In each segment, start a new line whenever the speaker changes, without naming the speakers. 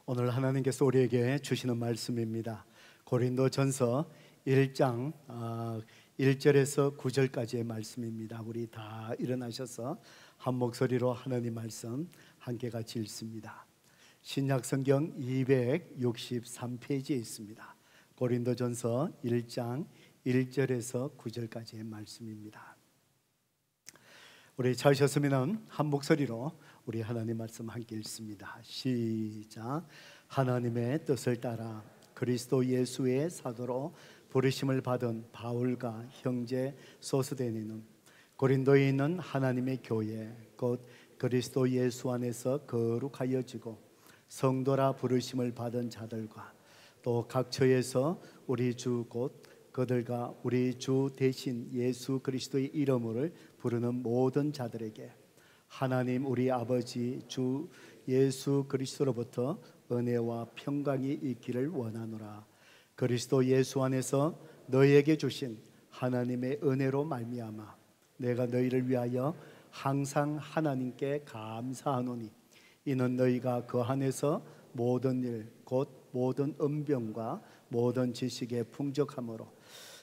오늘 하나님께서 우리에게 주시는 말씀입니다. 고린도전서 1장 1절에서 9절까지의 말씀입니다. 우리 다 일어나셔서 한 목소리로 하나님 말씀 함께 같이 읽습니다. 신약성경 263페이지에 있습니다. 고린도전서 1장 1절에서 9절까지의 말씀입니다. 우리 찾으셨으면 한 목소리로 우리 하나님 말씀 함께 읽습니다. 시작. 하나님의 뜻을 따라 그리스도 예수의 사도로 부르심을 받은 바울과 형제 소스데니는 고린도에 있는 하나님의 교회 곧 그리스도 예수 안에서 거룩하여지고 성도라 부르심을 받은 자들과 또 각 처에서 우리 주 곧 그들과 우리 주 대신 예수 그리스도의 이름을 부르는 모든 자들에게 하나님 우리 아버지 주 예수 그리스도로부터 은혜와 평강이 있기를 원하노라. 그리스도 예수 안에서 너희에게 주신 하나님의 은혜로 말미암아 내가 너희를 위하여 항상 하나님께 감사하노니 이는 너희가 그 안에서 모든 일 곧 모든 은병과 모든 지식에 풍족함으로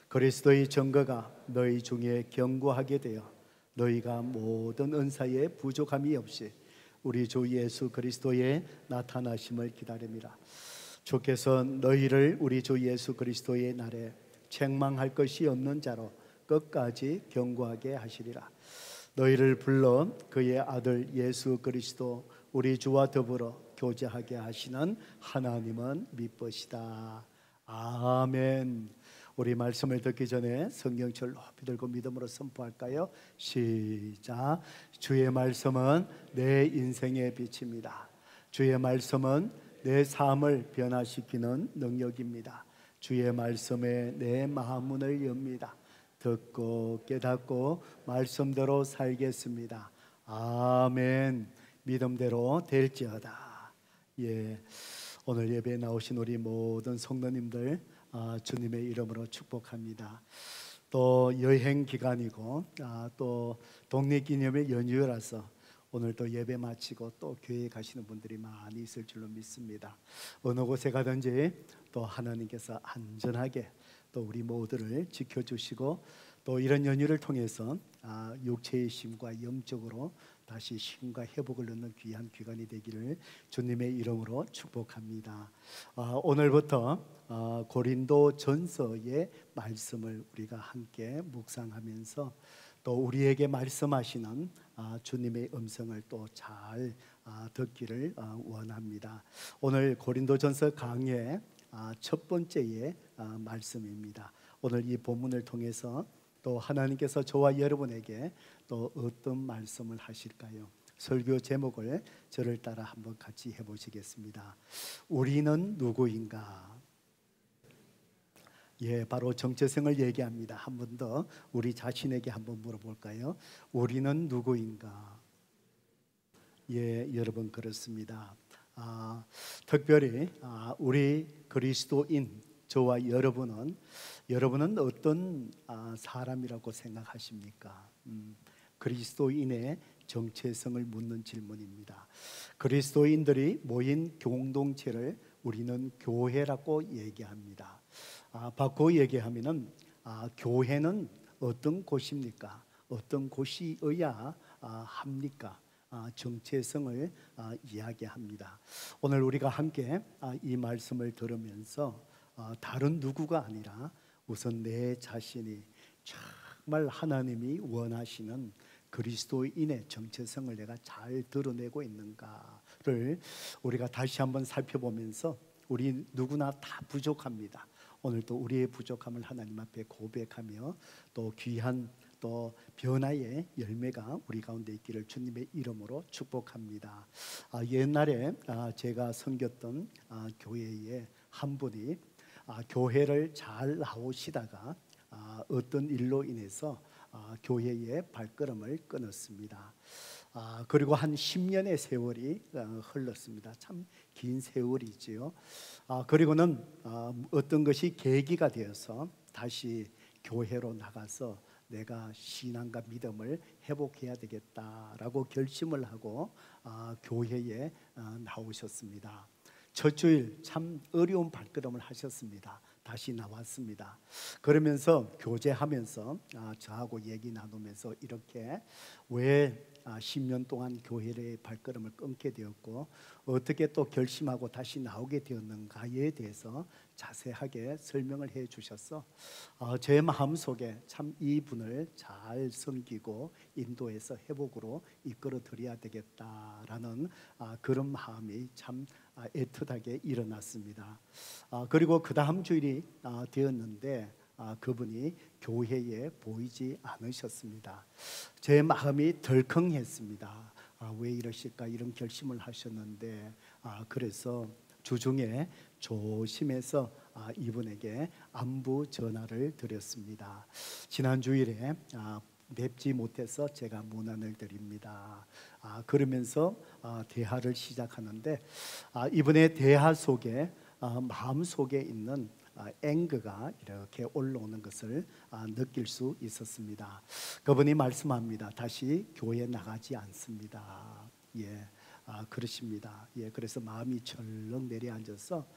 그리스도의 증거가 너희 중에 견고하게 되어 너희가 모든 은사에 부족함이 없이 우리 주 예수 그리스도의 나타나심을 기다립니다. 주께서 너희를 우리 주 예수 그리스도의 날에 책망할 것이 없는 자로 끝까지 견고하게 하시리라. 너희를 불러 그의 아들 예수 그리스도 우리 주와 더불어 교제하게 하시는 하나님은 미쁘시다. 아멘. 우리 말씀을 듣기 전에 성경책을 높이 들고 믿음으로 선포할까요? 시작. 주의 말씀은 내 인생의 빛입니다. 주의 말씀은 내 삶을 변화시키는 능력입니다. 주의 말씀에 내 마음문을 엽니다. 듣고 깨닫고 말씀대로 살겠습니다. 아멘. 믿음대로 될지어다. 오늘 예배에 나오신 우리 모든 성도님들 주님의 이름으로 축복합니다. 또 여행 기간이고 또 독립기념일 연휴라서 오늘 또 예배 마치고 또 교회에 가시는 분들이 많이 있을 줄로 믿습니다. 어느 곳에 가든지 또 하나님께서 안전하게 또 우리 모두를 지켜주시고 또 이런 연휴를 통해서 육체의 힘과 영적으로 다시 힘과 회복을 얻는 귀한 기간이 되기를 주님의 이름으로 축복합니다. 오늘부터 고린도 전서의 말씀을 우리가 함께 묵상하면서 또 우리에게 말씀하시는 주님의 음성을 또 잘 듣기를 원합니다. 오늘 고린도 전서 강의 첫 번째의 말씀입니다. 오늘 이 본문을 통해서 또 하나님께서 저와 여러분에게 또 어떤 말씀을 하실까요? 설교 제목을 저를 따라 한번 같이 해보시겠습니다. 우리는 누구인가? 바로 정체성을 얘기합니다. 한 번 더 우리 자신에게 한번 물어볼까요? 우리는 누구인가? 여러분 그렇습니다. 특별히 우리 그리스도인 저와 여러분은 어떤 사람이라고 생각하십니까? 그리스도인의 정체성을 묻는 질문입니다. 그리스도인들이 모인 공동체를 우리는 교회라고 얘기합니다. 바꿔 얘기하면은 교회는 어떤 곳입니까? 어떤 곳이어야 합니까? 정체성을 이야기합니다. 오늘 우리가 함께 이 말씀을 들으면서 다른 누구가 아니라 우선 내 자신이 정말 하나님이 원하시는 그리스도인의 정체성을 내가 잘 드러내고 있는가를 우리가 다시 한번 살펴보면서 우리 누구나 다 부족합니다. 오늘도 우리의 부족함을 하나님 앞에 고백하며 또 귀한 또 변화의 열매가 우리 가운데 있기를 주님의 이름으로 축복합니다. 옛날에 제가 섬겼던 교회에 한 분이 교회를 잘 나오시다가 어떤 일로 인해서 교회의 발걸음을 끊었습니다. 그리고 한 10년의 세월이 흘렀습니다. 참 긴 세월이지요. 그리고는 어떤 것이 계기가 되어서 다시 교회로 나가서 내가 신앙과 믿음을 회복해야 되겠다라고 결심을 하고 교회에 나오셨습니다. 첫 주일 참 어려운 발걸음을 하셨습니다. 다시 나왔습니다. 그러면서 교제하면서 저하고 얘기 나누면서 이렇게 왜 10년 동안 교회의 발걸음을 끊게 되었고 어떻게 또 결심하고 다시 나오게 되었는가에 대해서 자세하게 설명을 해 주셔서 제 마음속에 참 이분을 잘 섬기고 인도해서 회복으로 이끌어 드려야 되겠다라는 그런 마음이 참 애틋하게 일어났습니다. 그리고 그 다음 주일이 되었는데 그분이 교회에 보이지 않으셨습니다. 제 마음이 덜컹했습니다. 왜 이러실까 이런 결심을 하셨는데 그래서 주중에 조심해서 이분에게 안부 전화를 드렸습니다. 지난 주일에 뵙지 못해서 제가 문안을 드립니다. 그러면서 대화를 시작하는데 이분의 대화 속에 마음 속에 있는 앵그가 이렇게 올라오는 것을 느낄 수 있었습니다. 그분이 말씀합니다. 다시 교회 나가지 않습니다. 그러십니다. 그래서 마음이 철렁 내려앉아서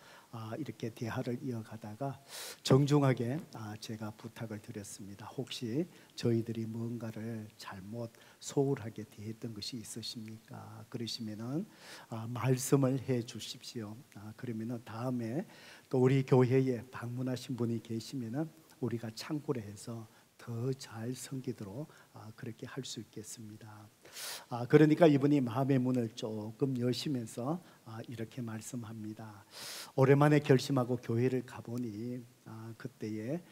이렇게 대화를 이어가다가 정중하게 제가 부탁을 드렸습니다. 혹시 저희들이 뭔가를 잘못 소홀하게 대했던 것이 있으십니까? 그러시면은 말씀을 해 주십시오. 그러면은 다음에 또 우리 교회에 방문하신 분이 계시면은 우리가 참고를 해서 더 잘 섬기도록 그렇게 할 수 있겠습니다. 그러니까 이분이 마음의 문을 조금 여시면서 이렇게 말씀합니다. 오랜만에 결심하고 교회를 가보니 그때에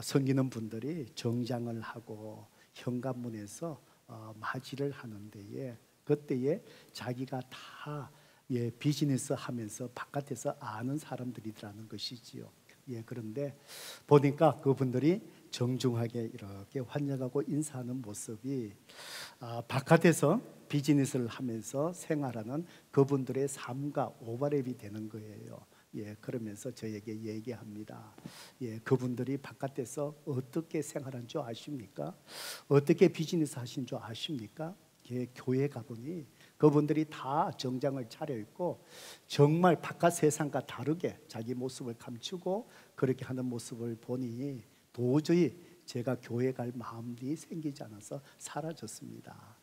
섬기는 분들이 정장을 하고 현관문에서 맞이를 하는데에 그때에 자기가 다 비즈니스 하면서 바깥에서 아는 사람들이라는 것이지요. 그런데 보니까 그분들이 정중하게 이렇게 환영하고 인사하는 모습이 바깥에서 비즈니스를 하면서 생활하는 그분들의 삶과 오버랩이 되는 거예요. 그러면서 저에게 얘기합니다. 그분들이 바깥에서 어떻게 생활한 줄 아십니까? 어떻게 비즈니스 하신 줄 아십니까? 교회 가보니 그분들이 다 정장을 차려입고 정말 바깥 세상과 다르게 자기 모습을 감추고 그렇게 하는 모습을 보니 도저히 제가 교회 갈 마음이 생기지 않아서 사라졌습니다.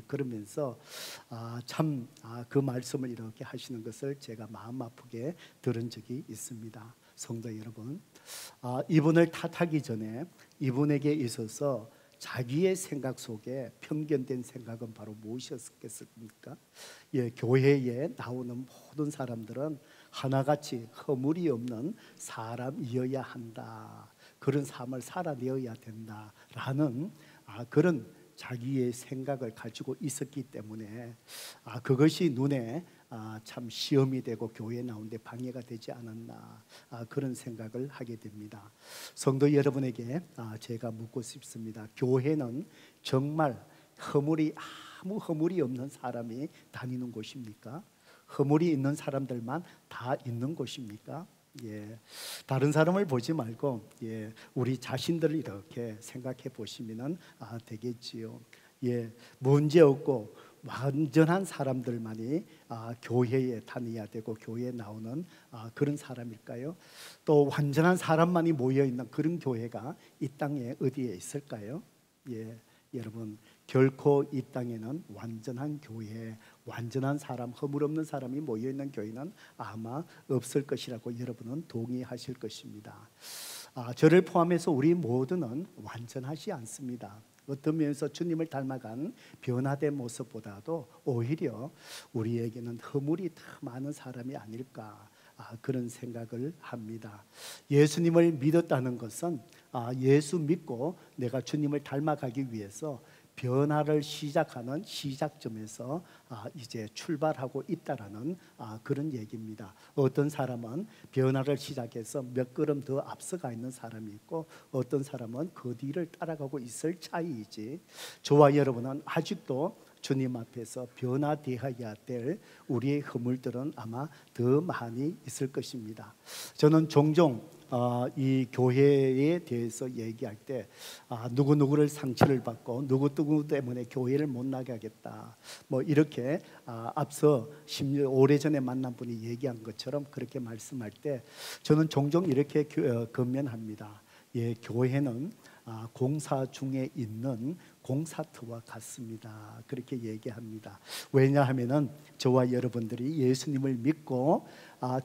그러면서 참 그 말씀을 이렇게 하시는 것을 제가 마음 아프게 들은 적이 있습니다. 성도 여러분, 이분을 탓하기 전에 이분에게 있어서 자기의 생각 속에 편견된 생각은 바로 무엇이었겠습니까? 교회에 나오는 모든 사람들은 하나같이 허물이 없는 사람이어야 한다. 그런 삶을 살아내어야 된다라는 그런 자기의 생각을 가지고 있었기 때문에 그것이 눈에 참 시험이 되고 교회에 나오는데 방해가 되지 않았나 그런 생각을 하게 됩니다. 성도 여러분에게 제가 묻고 싶습니다. 교회는 정말 아무 허물이 없는 사람이 다니는 곳입니까? 허물이 있는 사람들만 다 있는 곳입니까? 다른 사람을 보지 말고 우리 자신들을 이렇게 생각해 보시면 되겠지요. 문제 없고 완전한 사람들만이 교회에 다녀야 되고 교회에 나오는 그런 사람일까요? 또 완전한 사람만이 모여 있는 그런 교회가 이 땅에 어디에 있을까요? 여러분, 결코 이 땅에는 완전한 교회, 완전한 사람, 허물 없는 사람이 모여 있는 교회는 아마 없을 것이라고 여러분은 동의하실 것입니다. 저를 포함해서 우리 모두는 완전하지 않습니다. 어떤 면에서 주님을 닮아간 변화된 모습보다도 오히려 우리에게는 허물이 더 많은 사람이 아닐까 그런 생각을 합니다. 예수님을 믿었다는 것은 예수 믿고 내가 주님을 닮아가기 위해서 변화를 시작하는 시작점에서 이제 출발하고 있다라는 그런 얘기입니다. 어떤 사람은 변화를 시작해서 몇 걸음 더 앞서가 있는 사람이 있고 어떤 사람은 그 뒤를 따라가고 있을 차이이지 저와 여러분은 아직도 주님 앞에서 변화되어야 될 우리의 허물들은 아마 더 많이 있을 것입니다. 저는 종종 이 교회에 대해서 얘기할 때 누구누구를 상처를 받고 누구 때문에 교회를 못 나게 하겠다, 뭐 이렇게 앞서 오래전에 만난 분이 얘기한 것처럼 그렇게 말씀할 때 저는 종종 이렇게 권면합니다. 예, 교회는 공사 중에 있는 공사터와 같습니다. 그렇게 얘기합니다. 왜냐하면은 저와 여러분들이 예수님을 믿고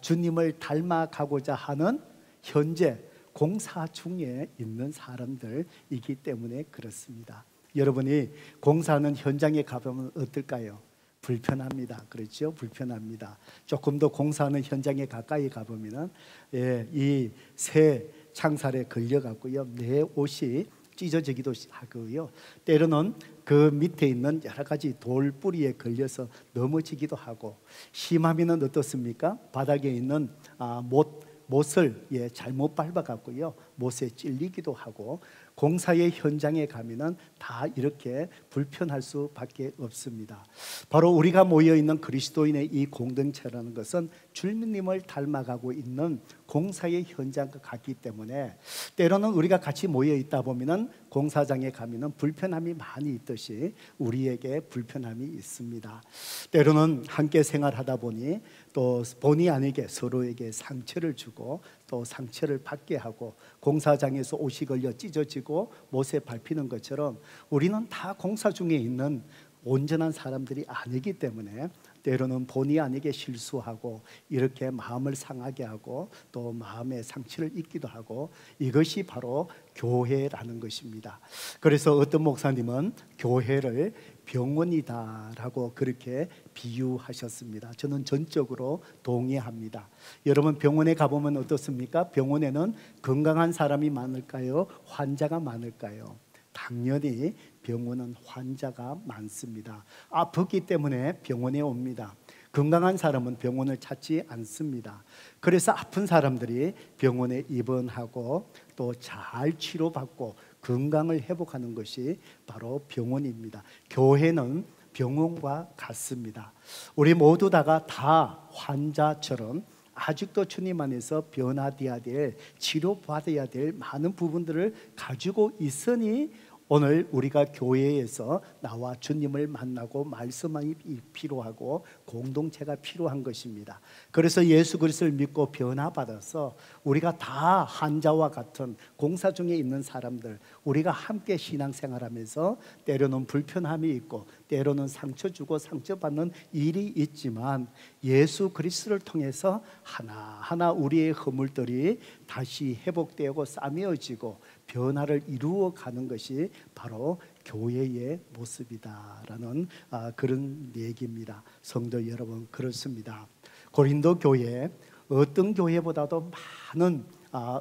주님을 닮아가고자 하는 현재 공사 중에 있는 사람들이기 때문에 그렇습니다. 여러분이 공사하는 현장에 가보면 어떨까요? 불편합니다. 그렇죠? 불편합니다. 조금 더 공사하는 현장에 가까이 가보면 이 새 창살에 걸려가고요, 내 옷이 찢어지기도 하고요, 때로는 그 밑에 있는 여러 가지 돌뿌리에 걸려서 넘어지기도 하고, 심하면 어떻습니까? 바닥에 있는 못을 잘못 밟아갖고요, 못에 찔리기도 하고, 공사의 현장에 가면은 다 이렇게 불편할 수밖에 없습니다. 바로 우리가 모여있는 그리스도인의 이 공동체라는 것은 주님을 닮아가고 있는 공사의 현장과 같기 때문에 때로는 우리가 같이 모여있다 보면은 공사장에 가면은 불편함이 많이 있듯이 우리에게 불편함이 있습니다. 때로는 함께 생활하다 보니 또 본의 아니게 서로에게 상처를 주고 또 상처를 받게 하고, 공사장에서 옷이 걸려 찢어지고 못에 밟히는 것처럼 우리는 다 공사 중에 있는 온전한 사람들이 아니기 때문에 때로는 본의 아니게 실수하고 이렇게 마음을 상하게 하고 또 마음에 상처를 입기도 하고, 이것이 바로 교회라는 것입니다. 그래서 어떤 목사님은 교회를 병원이다라고 그렇게 비유하셨습니다. 저는 전적으로 동의합니다. 여러분, 병원에 가보면 어떻습니까? 병원에는 건강한 사람이 많을까요? 환자가 많을까요? 당연히 병원은 환자가 많습니다. 아프기 때문에 병원에 옵니다. 건강한 사람은 병원을 찾지 않습니다. 그래서 아픈 사람들이 병원에 입원하고 또 잘 치료받고 건강을 회복하는 것이 바로 병원입니다. 교회는 병원과 같습니다. 우리 모두 다 환자처럼 아직도 주님 안에서 변화되어야 될, 치료받아야 될 많은 부분들을 가지고 있으니 오늘 우리가 교회에서 나와 주님을 만나고 말씀이 필요하고 공동체가 필요한 것입니다. 그래서 예수 그리스도를 믿고 변화받아서 우리가 다 환자와 같은 공사 중에 있는 사람들, 우리가 함께 신앙생활하면서 때로는 불편함이 있고 때로는 상처 주고 상처받는 일이 있지만 예수 그리스도를 통해서 하나하나 우리의 허물들이 다시 회복되고 싸매어지고 변화를 이루어가는 것이 바로 교회의 모습이다라는 그런 얘기입니다. 성도 여러분, 그렇습니다. 고린도 교회, 어떤 교회보다도 많은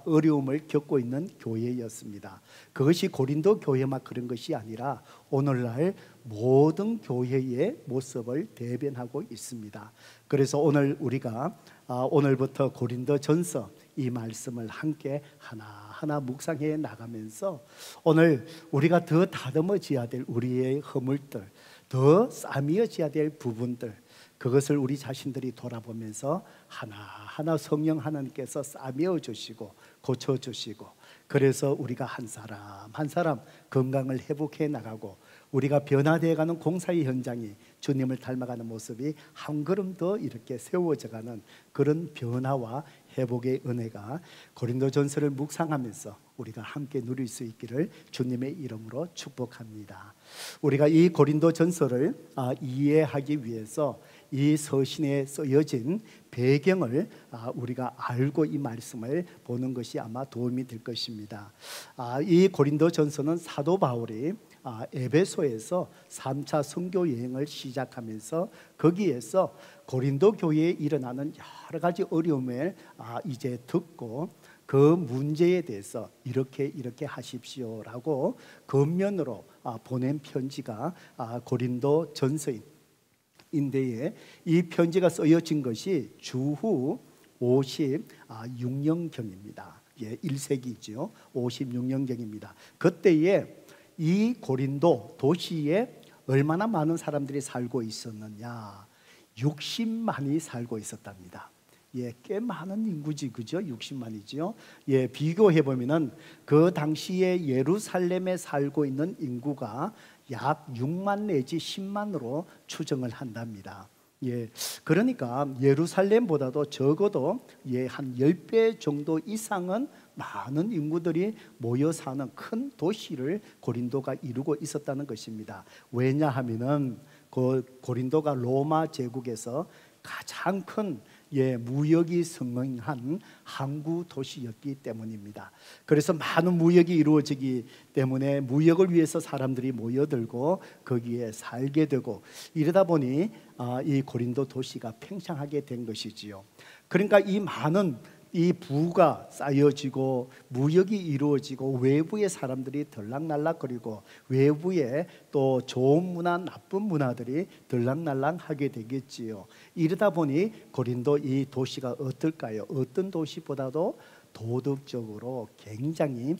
어려움을 겪고 있는 교회였습니다. 그것이 고린도 교회만 그런 것이 아니라 오늘날 모든 교회의 모습을 대변하고 있습니다. 그래서 오늘 우리가 오늘부터 고린도전서 이 말씀을 함께 하나하나 묵상해 나가면서 오늘 우리가 더 다듬어져야 될 우리의 허물들, 더 싸매어져야 될 부분들, 그것을 우리 자신들이 돌아보면서 하나하나 성령 하나님께서 싸매어 주시고 고쳐 주시고, 그래서 우리가 한 사람 한 사람 건강을 회복해 나가고 우리가 변화되어가는 공사의 현장이 주님을 닮아가는 모습이 한 걸음 더 이렇게 세워져가는 그런 변화와 회복의 은혜가 고린도전서를 묵상하면서 우리가 함께 누릴 수 있기를 주님의 이름으로 축복합니다. 우리가 이 고린도전서를 이해하기 위해서 이 서신에 쓰여진 배경을 우리가 알고 이 말씀을 보는 것이 아마 도움이 될 것입니다. 이 고린도전서는 사도 바울이 에베소에서 3차 선교 여행을 시작하면서 거기에서 고린도 교회에 일어나는 여러 가지 어려움을 이제 듣고 그 문제에 대해서 이렇게 하십시오라고 겉면으로 보낸 편지가 고린도 전서인데에 이 편지가 쓰여진 것이 주후 56년경입니다. 1세기죠. 56년경입니다. 그때에 이 고린도 도시에 얼마나 많은 사람들이 살고 있었느냐? 60만이 살고 있었답니다. 예, 꽤 많은 인구지, 그죠? 60만이지요. 예, 비교해 보면은 그 당시에 예루살렘에 살고 있는 인구가 약 6만 내지 10만으로 추정을 한답니다. 예, 그러니까 예루살렘보다도 적어도 한 10배 정도 이상은 많은 인구들이 모여 사는 큰 도시를 고린도가 이루고 있었다는 것입니다. 왜냐하면은 그 고린도가 로마 제국에서 가장 큰 무역이 성행한 항구 도시였기 때문입니다. 그래서 많은 무역이 이루어지기 때문에 무역을 위해서 사람들이 모여들고 거기에 살게 되고 이러다 보니 이 고린도 도시가 팽창하게 된 것이지요. 그러니까 이 많은 이 부가 쌓여지고 무역이 이루어지고 외부의 사람들이 들락날락거리고 외부에 또 좋은 문화 나쁜 문화들이 들락날락하게 되겠지요. 이러다 보니 고린도 이 도시가 어떨까요? 어떤 도시보다도 도덕적으로 굉장히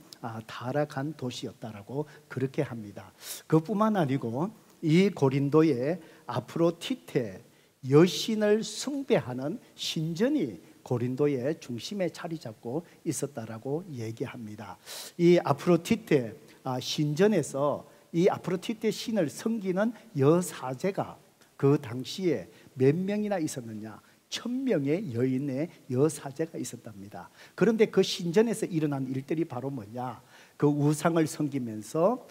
타락한 도시였다라고 그렇게 합니다. 그뿐만 아니고 이 고린도에 아프로디테 여신을 숭배하는 신전이 고린도의 중심에 자리 잡고 있었다라고 얘기합니다. 이 아프로디테 신전에서 이 아프로디테 신을 섬기는 여사제가 그 당시에 몇 명이나 있었느냐? 1000명의 여인의 여사제가 있었답니다. 그런데 그 신전에서 일어난 일들이 바로 뭐냐? 그 우상을 섬기면서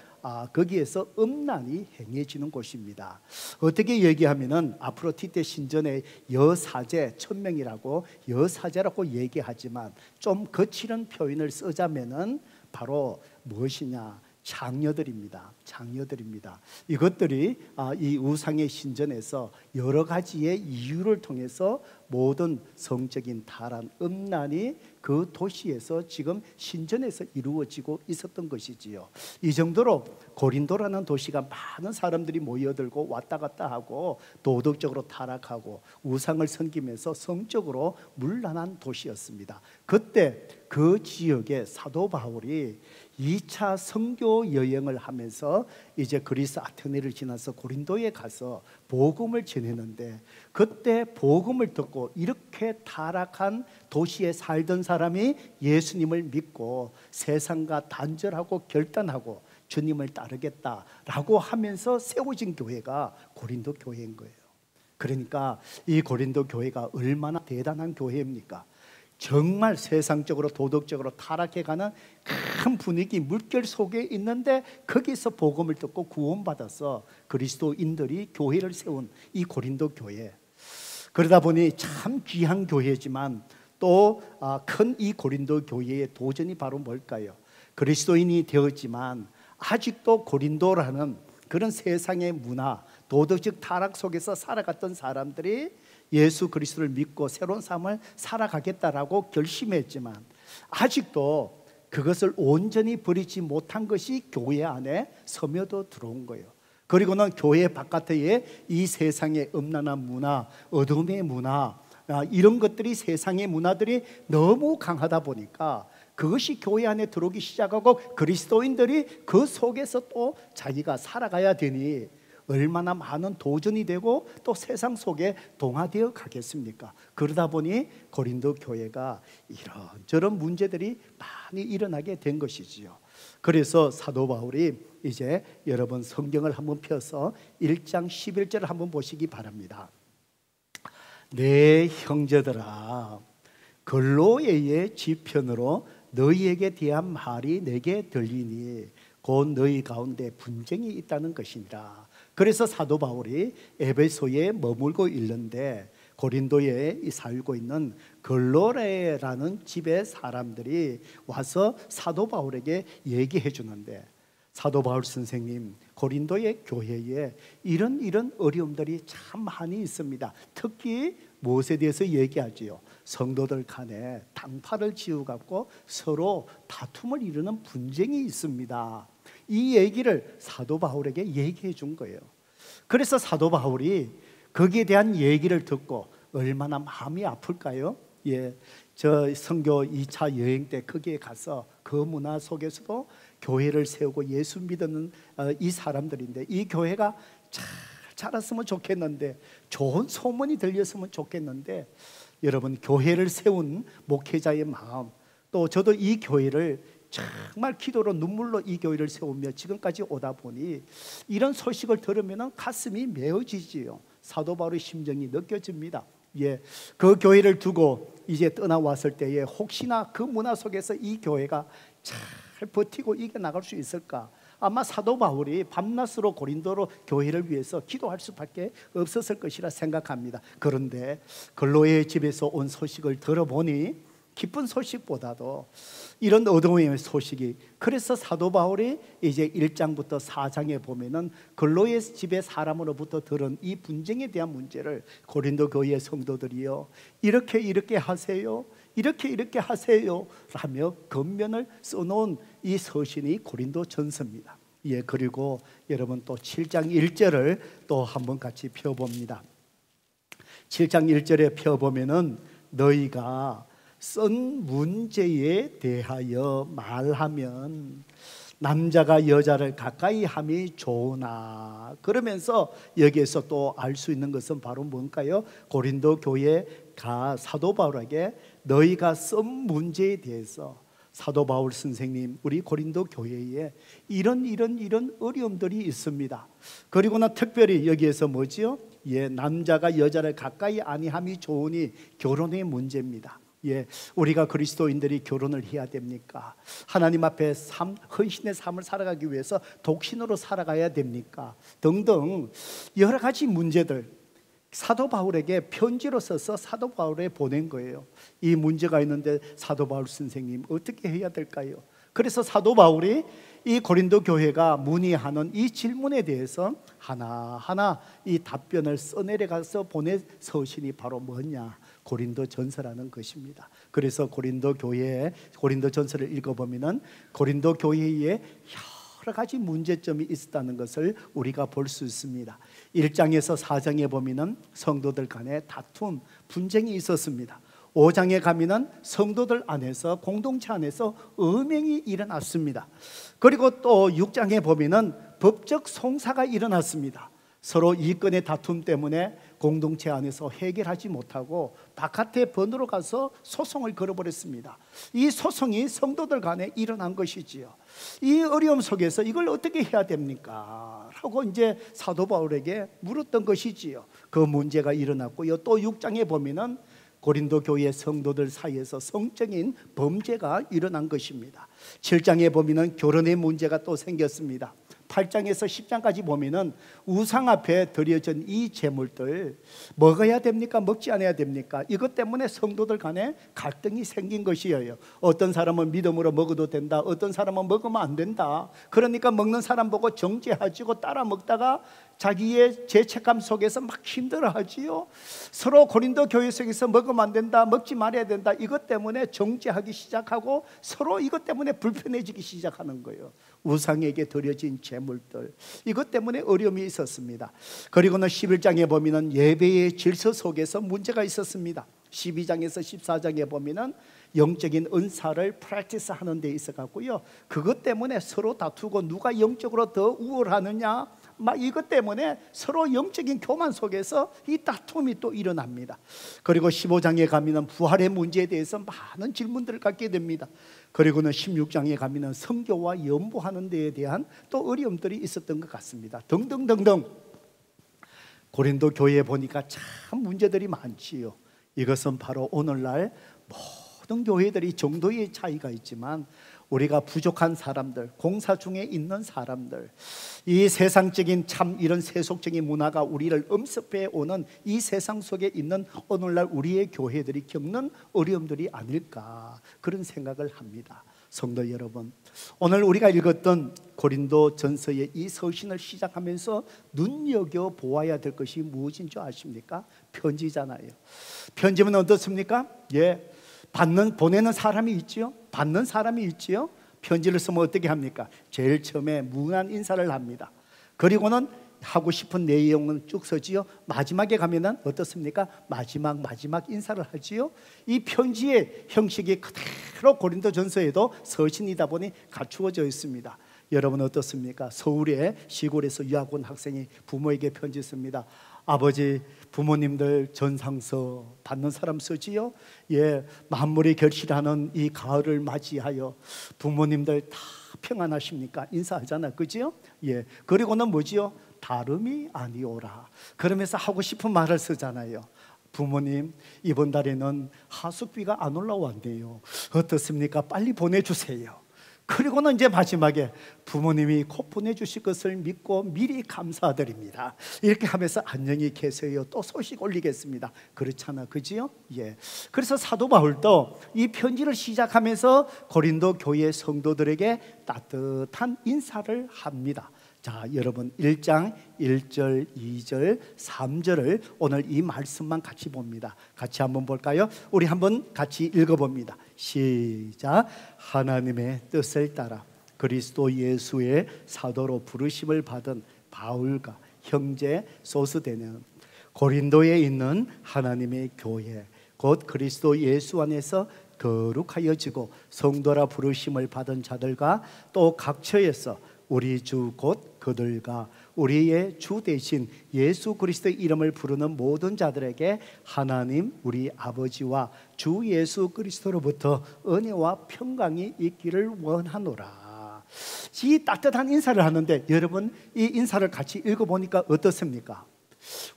거기에서 음란이 행해지는 곳입니다. 어떻게 얘기하면은 아프로디테 신전의 여사제 1000명이라고 여사제라고 얘기하지만 좀 거칠은 표현을 쓰자면은 바로 무엇이냐? 장녀들입니다. 장녀들입니다. 이것들이 이 우상의 신전에서 여러 가지의 이유를 통해서 모든 성적인 타락, 음란이 그 도시에서 지금 신전에서 이루어지고 있었던 것이지요. 이 정도로 고린도라는 도시가 많은 사람들이 모여들고 왔다 갔다 하고 도덕적으로 타락하고 우상을 섬기면서 성적으로 문란한 도시였습니다. 그때 그 지역에 사도 바울이 2차 선교 여행을 하면서 이제 그리스 아테네를 지나서 고린도에 가서 복음을 전했는데 그때 복음을 듣고 이렇게 타락한 도시에 살던 사람이 예수님을 믿고 세상과 단절하고 결단하고 주님을 따르겠다라고 하면서 세워진 교회가 고린도 교회인 거예요. 그러니까 이 고린도 교회가 얼마나 대단한 교회입니까? 정말 세상적으로 도덕적으로 타락해가는 큰 분위기 물결 속에 있는데 거기서 복음을 듣고 구원받아서 그리스도인들이 교회를 세운 이 고린도 교회. 그러다 보니 참 귀한 교회지만 또 큰 이 고린도 교회의 도전이 바로 뭘까요? 그리스도인이 되었지만 아직도 고린도라는 그런 세상의 문화, 도덕적 타락 속에서 살아갔던 사람들이 예수 그리스도를 믿고 새로운 삶을 살아가겠다라고 결심했지만 아직도 그것을 온전히 버리지 못한 것이 교회 안에 스며도 들어온 거예요. 그리고는 교회 바깥에 이 세상의 음란한 문화, 어둠의 문화, 이런 것들이 세상의 문화들이 너무 강하다 보니까 그것이 교회 안에 들어오기 시작하고 그리스도인들이 그 속에서 또 자기가 살아가야 되니 얼마나 많은 도전이 되고 또 세상 속에 동화되어 가겠습니까? 그러다 보니 고린도 교회가 이런저런 문제들이 많이 일어나게 된 것이지요. 그래서 사도 바울이 이제 여러분 성경을 한번 펴서 1장 11절을 한번 보시기 바랍니다. 내 형제들아, 글로에의 지편으로 너희에게 대한 말이 내게 들리니 곧 너희 가운데 분쟁이 있다는 것이니라. 그래서 사도 바울이 에베소에 머물고 있는데 고린도에 살고 있는 글로레라는 집의 사람들이 와서 사도 바울에게 얘기해 주는데, 사도 바울 선생님, 고린도의 교회에 이런 어려움들이 참 많이 있습니다. 특히 무엇에 대해서 얘기하지요? 성도들 간에 당파를 지어갖고 서로 다툼을 이루는 분쟁이 있습니다. 이 얘기를 사도 바울에게 얘기해 준 거예요. 그래서 사도 바울이 거기에 대한 얘기를 듣고 얼마나 마음이 아플까요? 저 선교 2차 여행 때 거기에 가서 그 문화 속에서도 교회를 세우고 예수 믿는 이 사람들인데 이 교회가 잘 자랐으면 좋겠는데, 좋은 소문이 들렸으면 좋겠는데, 여러분, 교회를 세운 목회자의 마음, 또 저도 이 교회를 정말 기도로 눈물로 이 교회를 세우며 지금까지 오다 보니 이런 소식을 들으면 가슴이 메어지지요. 사도 바울의 심정이 느껴집니다. 그 교회를 두고 이제 떠나왔을 때에 혹시나 그 문화 속에서 이 교회가 잘 버티고 이겨나갈 수 있을까? 아마 사도 바울이 밤낮으로 고린도로 교회를 위해서 기도할 수밖에 없었을 것이라 생각합니다. 그런데 글로의 집에서 온 소식을 들어보니 기쁜 소식보다도 이런 어두움의 소식이, 그래서 사도 바울이 이제 1장부터 4장에 보면은 글로의 집의 사람으로부터 들은 이 분쟁에 대한 문제를 고린도 교회의 성도들이요, 이렇게 하세요, 이렇게 하세요 라며 겉면을 써놓은 이 서신이 고린도 전서입니다. 그리고 여러분 또 7장 1절을 또 한번 같이 펴봅니다. 7장 1절에 펴보면은 너희가 쓴 문제에 대하여 말하면 남자가 여자를 가까이 함이 좋으나, 그러면서 여기에서 또 알 수 있는 것은 바로 뭔가요? 고린도 교회가 사도 바울에게 너희가 쓴 문제에 대해서, 사도 바울 선생님, 우리 고린도 교회에 이런 어려움들이 있습니다. 그리고는 특별히 여기에서 뭐지요? 남자가 여자를 가까이 아니함이 좋으니 결혼의 문제입니다. 우리가 그리스도인들이 결혼을 해야 됩니까? 하나님 앞에 헌신의 삶을 살아가기 위해서 독신으로 살아가야 됩니까? 등등 여러 가지 문제들, 사도 바울에게 편지로 써서 사도 바울에 보낸 거예요. 이 문제가 있는데 사도 바울 선생님 어떻게 해야 될까요? 그래서 사도 바울이 이 고린도 교회가 문의하는 이 질문에 대해서 하나하나 이 답변을 써내려가서 보낸 서신이 바로 뭐냐? 고린도 전서라는 것입니다. 그래서 고린도 교회에 고린도 전서를 읽어보면은 고린도 교회에 여러 가지 문제점이 있었다는 것을 우리가 볼 수 있습니다. 1장에서 4장에 보면은 성도들 간의 다툼, 분쟁이 있었습니다. 5장에 가면은 성도들 안에서, 공동체 안에서 음행이 일어났습니다. 그리고 또 6장에 보면은 법적 송사가 일어났습니다. 서로 이권의 다툼 때문에 공동체 안에서 해결하지 못하고 바깥에 번으로 가서 소송을 걸어버렸습니다. 이 소송이 성도들 간에 일어난 것이지요. 이 어려움 속에서 이걸 어떻게 해야 됩니까? 라고 이제 사도 바울에게 물었던 것이지요. 그 문제가 일어났고요. 또 6장에 보면은 고린도 교회 성도들 사이에서 성적인 범죄가 일어난 것입니다. 7장에 보면은 결혼의 문제가 또 생겼습니다. 8장에서 10장까지 보면은 우상 앞에 드려진 이 제물들 먹어야 됩니까? 먹지 않아야 됩니까? 이것 때문에 성도들 간에 갈등이 생긴 것이에요. 어떤 사람은 믿음으로 먹어도 된다, 어떤 사람은 먹으면 안 된다. 그러니까 먹는 사람 보고 정죄하지고 따라 먹다가 자기의 죄책감 속에서 막 힘들어하지요. 서로 고린도 교회 속에서 먹으면 안 된다, 먹지 말아야 된다, 이것 때문에 정죄하기 시작하고 서로 이것 때문에 불편해지기 시작하는 거예요. 우상에게 드려진 제물들, 이것 때문에 어려움이 있었습니다. 그리고는 11장에 보면은 예배의 질서 속에서 문제가 있었습니다. 12장에서 14장에 보면은 영적인 은사를 프랙티스 하는 데 있어 갖고요, 그것 때문에 서로 다투고 누가 영적으로 더 우월하느냐, 막 이것 때문에 서로 영적인 교만 속에서 이 다툼이 또 일어납니다. 그리고 15장에 가면은 부활의 문제에 대해서 많은 질문들을 갖게 됩니다. 그리고는 16장에 가면은 성교와 연보하는 데에 대한 또 어려움들이 있었던 것 같습니다. 등등등등. 고린도 교회에 보니까 참 문제들이 많지요. 이것은 바로 오늘날 모든 교회들이 정도의 차이가 있지만 우리가 부족한 사람들, 공사 중에 있는 사람들, 이 세상적인 참 이런 세속적인 문화가 우리를 엄습해 오는 이 세상 속에 있는 오늘날 우리의 교회들이 겪는 어려움들이 아닐까, 그런 생각을 합니다. 성도 여러분, 오늘 우리가 읽었던 고린도 전서의 이 서신을 시작하면서 눈여겨보아야 될 것이 무엇인 줄 아십니까? 편지잖아요. 편지는 어떻습니까? 보내는 사람이 있지요. 받는 사람이 있지요. 편지를 쓰면 어떻게 합니까? 제일 처음에 무난 인사를 합니다. 그리고는 하고 싶은 내용은 쭉 쓰지요. 마지막에 가면은 어떻습니까? 마지막 인사를 하지요. 이 편지의 형식이 그대로 고린도 전서에도 서신이다 보니 갖추어져 있습니다. 여러분 어떻습니까? 서울의 시골에서 유학 온 학생이 부모에게 편지 씁니다. 아버지, 부모님들 전상서 받는 사람 쓰지요? 예, 만물이 결실하는 이 가을을 맞이하여 부모님들 다 평안하십니까? 인사하잖아, 그지요? 예, 그리고는 뭐지요? 다름이 아니오라. 그러면서 하고 싶은 말을 쓰잖아요. 부모님, 이번 달에는 하숙비가 안 올라왔네요. 어떻습니까? 빨리 보내주세요. 그리고는 이제 마지막에 부모님이 곧 보내주실 것을 믿고 미리 감사드립니다. 이렇게 하면서 안녕히 계세요. 또 소식 올리겠습니다. 그렇잖아, 그지요? 예. 그래서 사도 바울도 이 편지를 시작하면서 고린도 교회 성도들에게 따뜻한 인사를 합니다. 자, 여러분 1장 1절, 2절, 3절을 오늘 이 말씀만 같이 봅니다. 같이 한번 볼까요? 우리 한번 같이 읽어봅니다. 시작. 하나님의 뜻을 따라 그리스도 예수의 사도로 부르심을 받은 바울과 형제 소스데는 고린도에 있는 하나님의 교회 곧 그리스도 예수 안에서 거룩하여지고 성도라 부르심을 받은 자들과 또 각처에서 우리 주 곧 그들과 우리의 주 대신 예수 그리스도의 이름을 부르는 모든 자들에게 하나님 우리 아버지와 주 예수 그리스도로부터 은혜와 평강이 있기를 원하노라. 이 따뜻한 인사를 하는데 여러분 이 인사를 같이 읽어보니까 어떻습니까?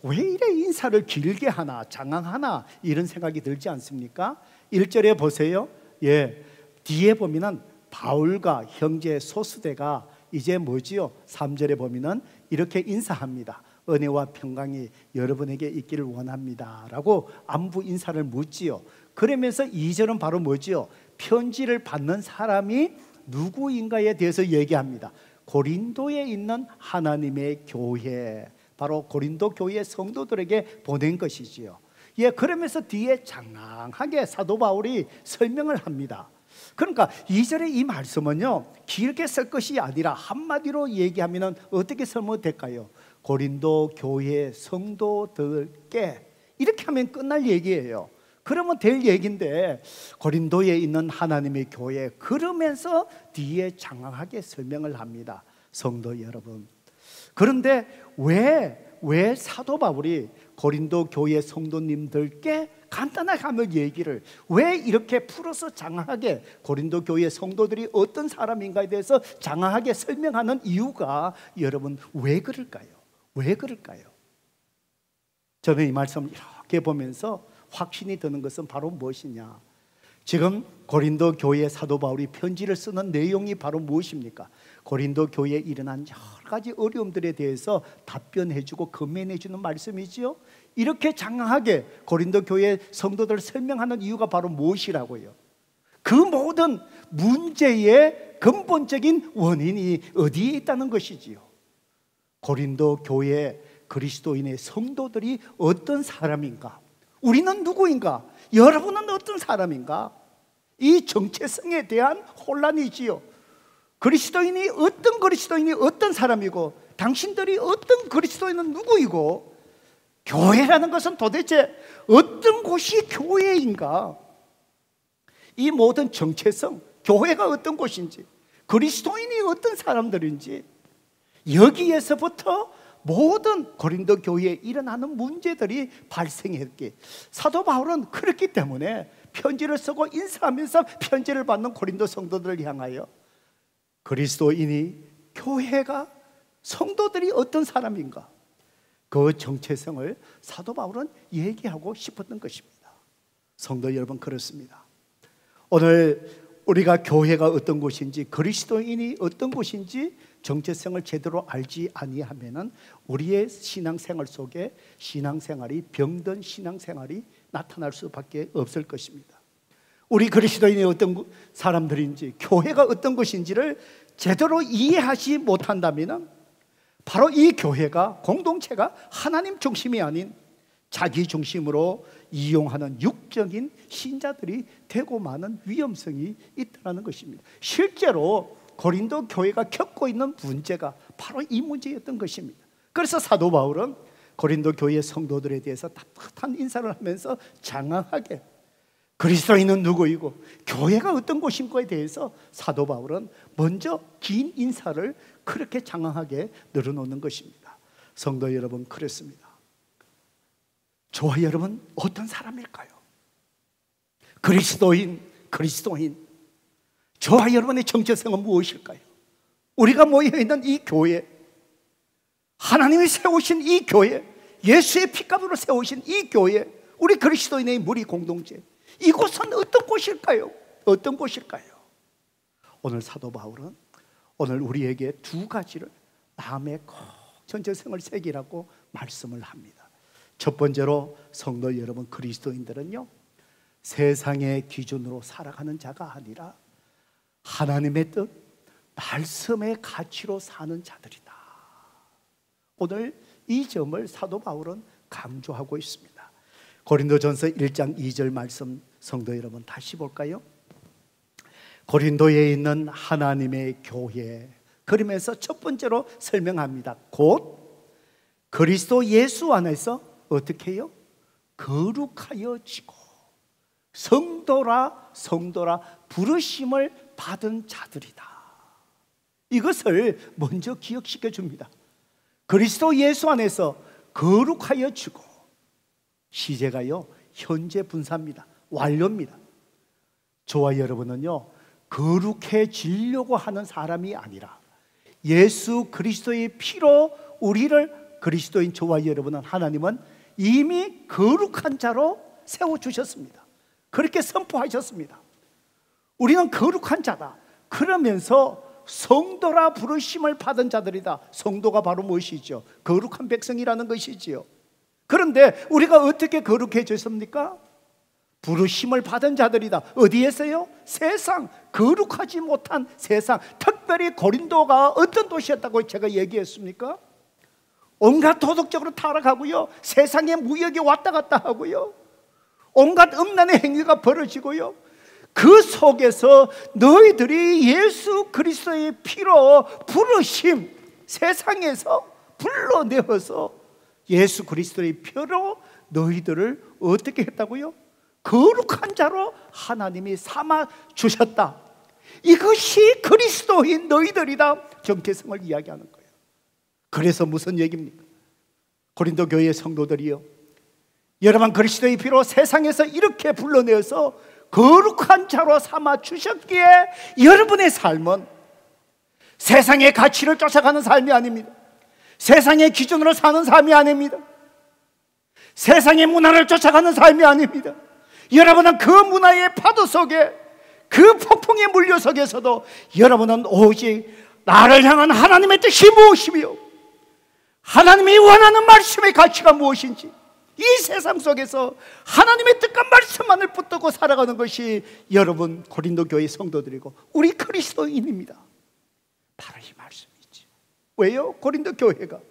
왜 이래 인사를 길게 하나 장황하나 이런 생각이 들지 않습니까? 1절에 보세요. 예, 뒤에 보면은 바울과 형제 소스데가 이제 뭐지요? 3절에 보면은 이렇게 인사합니다. 은혜와 평강이 여러분에게 있기를 원합니다 라고 안부 인사를 묻지요. 그러면서 2절은 바로 뭐지요? 편지를 받는 사람이 누구인가에 대해서 얘기합니다. 고린도에 있는 하나님의 교회, 바로 고린도 교회 성도들에게 보낸 것이지요. 예, 그러면서 뒤에 장황하게 사도 바울이 설명을 합니다. 그러니까 2절의 이 말씀은요 길게 쓸 것이 아니라 한마디로 얘기하면 어떻게 설명이 될까요? 고린도 교회 성도들께 이렇게 하면 끝날 얘기예요. 그러면 될 얘기인데 고린도에 있는 하나님의 교회 그러면서 뒤에 장황하게 설명을 합니다. 성도 여러분, 그런데 왜 사도 바울이 고린도 교회 성도님들께 간단하게 하면 얘기를 왜 이렇게 풀어서 장황하게 고린도 교회 성도들이 어떤 사람인가에 대해서 장황하게 설명하는 이유가 여러분 왜 그럴까요? 왜 그럴까요? 저는 이 말씀 이렇게 보면서 확신이 드는 것은 바로 무엇이냐? 지금 고린도 교회 사도 바울이 편지를 쓰는 내용이 바로 무엇입니까? 고린도 교회에 일어난 여러 가지 어려움들에 대해서 답변해주고 건면해주는 말씀이지요. 이렇게 장황하게 고린도 교회 성도들을 설명하는 이유가 바로 무엇이라고요? 그 모든 문제의 근본적인 원인이 어디에 있다는 것이지요? 고린도 교회 그리스도인의 성도들이 어떤 사람인가? 우리는 누구인가? 여러분은 어떤 사람인가? 이 정체성에 대한 혼란이지요. 그리스도인이 어떤 사람이고 당신들이 어떤 그리스도인은 누구이고 교회라는 것은 도대체 어떤 곳이 교회인가? 이 모든 정체성, 교회가 어떤 곳인지, 그리스도인이 어떤 사람들인지 여기에서부터 모든 고린도 교회에 일어나는 문제들이 발생했기에 사도 바울은 그렇기 때문에 편지를 쓰고 인사하면서 편지를 받는 고린도 성도들을 향하여 그리스도인이 교회가 성도들이 어떤 사람인가 그 정체성을 사도 바울은 얘기하고 싶었던 것입니다. 성도 여러분, 그렇습니다. 오늘 우리가 교회가 어떤 곳인지 그리스도인이 어떤 곳인지 정체성을 제대로 알지 아니하면은 우리의 신앙생활 속에 신앙생활이 병든 신앙생활이 나타날 수밖에 없을 것입니다. 우리 그리스도인이 어떤 사람들인지 교회가 어떤 것인지를 제대로 이해하지 못한다면은 바로 이 교회가 공동체가 하나님 중심이 아닌 자기 중심으로 이용하는 육적인 신자들이 되고 마는 위험성이 있다는 것입니다. 실제로 고린도 교회가 겪고 있는 문제가 바로 이 문제였던 것입니다. 그래서 사도 바울은 고린도 교회 성도들에 대해서 따뜻한 인사를 하면서 장황하게 그리스도인은 누구이고 교회가 어떤 곳인가에 대해서 사도 바울은 먼저 긴 인사를 그렇게 장황하게 늘어놓는 것입니다. 성도 여러분, 그렇습니다. 저와 여러분 어떤 사람일까요? 그리스도인. 저와 여러분의 정체성은 무엇일까요? 우리가 모여있는 이 교회, 하나님이 세우신 이 교회, 예수의 피값으로 세우신 이 교회, 우리 그리스도인의 무리 공동체, 이곳은 어떤 곳일까요? 어떤 곳일까요? 오늘 사도 바울은 오늘 우리에게 두 가지를 마음에 꼭 정체성을 새기라고 말씀을 합니다. 첫 번째로 성도 여러분, 그리스도인들은요, 세상의 기준으로 살아가는 자가 아니라 하나님의 뜻, 말씀의 가치로 사는 자들이다. 오늘 이 점을 사도 바울은 강조하고 있습니다. 고린도전서 1장 2절 말씀 성도 여러분 다시 볼까요? 고린도에 있는 하나님의 교회, 그러면서 첫 번째로 설명합니다. 곧 그리스도 예수 안에서 어떻게 해요? 거룩하여지고 성도라 부르심을 받은 자들이다. 이것을 먼저 기억시켜 줍니다. 그리스도 예수 안에서 거룩하여지고, 시제가요 현재 분사입니다. 완료입니다. 저와 여러분은요 거룩해지려고 하는 사람이 아니라 예수 그리스도의 피로 우리를, 그리스도인 저와 여러분은, 하나님은 이미 거룩한 자로 세워주셨습니다. 그렇게 선포하셨습니다. 우리는 거룩한 자다. 그러면서 성도라 부르심을 받은 자들이다. 성도가 바로 무엇이죠? 거룩한 백성이라는 것이지요. 그런데 우리가 어떻게 거룩해졌습니까? 부르심을 받은 자들이다. 어디에서요? 세상, 거룩하지 못한 세상, 특별히 고린도가 어떤 도시였다고 제가 얘기했습니까? 온갖 도덕적으로 타락하고요, 세상의 무역이 왔다 갔다 하고요, 온갖 음란의 행위가 벌어지고요, 그 속에서 너희들이 예수 그리스도의 피로 부르심, 세상에서 불러내어서 예수 그리스도의 피로 너희들을 어떻게 했다고요? 거룩한 자로 하나님이 삼아 주셨다. 이것이 그리스도인 너희들이다. 정체성을 이야기하는 거예요. 그래서 무슨 얘기입니까? 고린도 교회의 성도들이요, 여러분 그리스도의 피로 세상에서 이렇게 불러내어서 거룩한 자로 삼아 주셨기에 여러분의 삶은 세상의 가치를 쫓아가는 삶이 아닙니다. 세상의 기준으로 사는 삶이 아닙니다. 세상의 문화를 쫓아가는 삶이 아닙니다. 여러분은 그 문화의 파도 속에, 그 폭풍의 물려 속에서도 여러분은 오직 나를 향한 하나님의 뜻이 무엇이며 하나님이 원하는 말씀의 가치가 무엇인지, 이 세상 속에서 하나님의 뜻과 말씀만을 붙들고 살아가는 것이 여러분 고린도 교회 성도들이고 우리 그리스도인입니다. 바로 이 말씀이지. 왜요? 고린도 교회가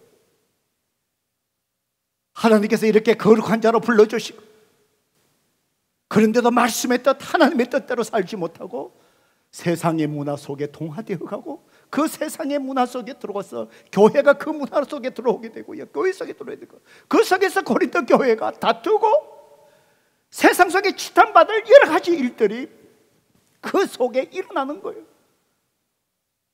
하나님께서 이렇게 거룩한 자로 불러주시고, 그런데도 말씀의 뜻, 하나님의 뜻대로 살지 못하고 세상의 문화 속에 동화되어 가고, 그 세상의 문화 속에 들어가서 교회가 그 문화 속에 들어오게 되고요, 교회 속에 들어오게 되고, 그 속에서 고린도 교회가 다투고 세상 속에 치탄받을 여러 가지 일들이 그 속에 일어나는 거예요.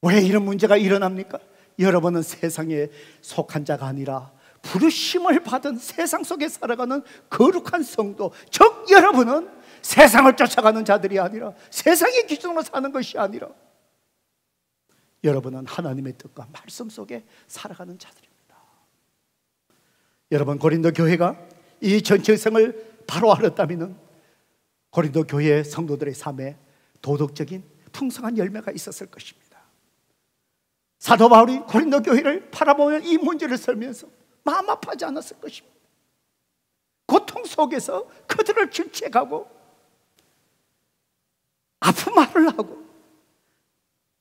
왜 이런 문제가 일어납니까? 여러분은 세상에 속한 자가 아니라 부르심을 받은 세상 속에 살아가는 거룩한 성도, 즉 여러분은 세상을 쫓아가는 자들이 아니라, 세상의 기준으로 사는 것이 아니라, 여러분은 하나님의 뜻과 말씀 속에 살아가는 자들입니다. 여러분 고린도 교회가 이 정체성을 바로 알았다면 고린도 교회 성도들의 삶에 도덕적인 풍성한 열매가 있었을 것입니다. 사도 바울이 고린도 교회를 바라보며 이 문제를 설면서 마음 아파하지 않았을 것입니다. 고통 속에서 그들을 질책하고 아픈 말을 하고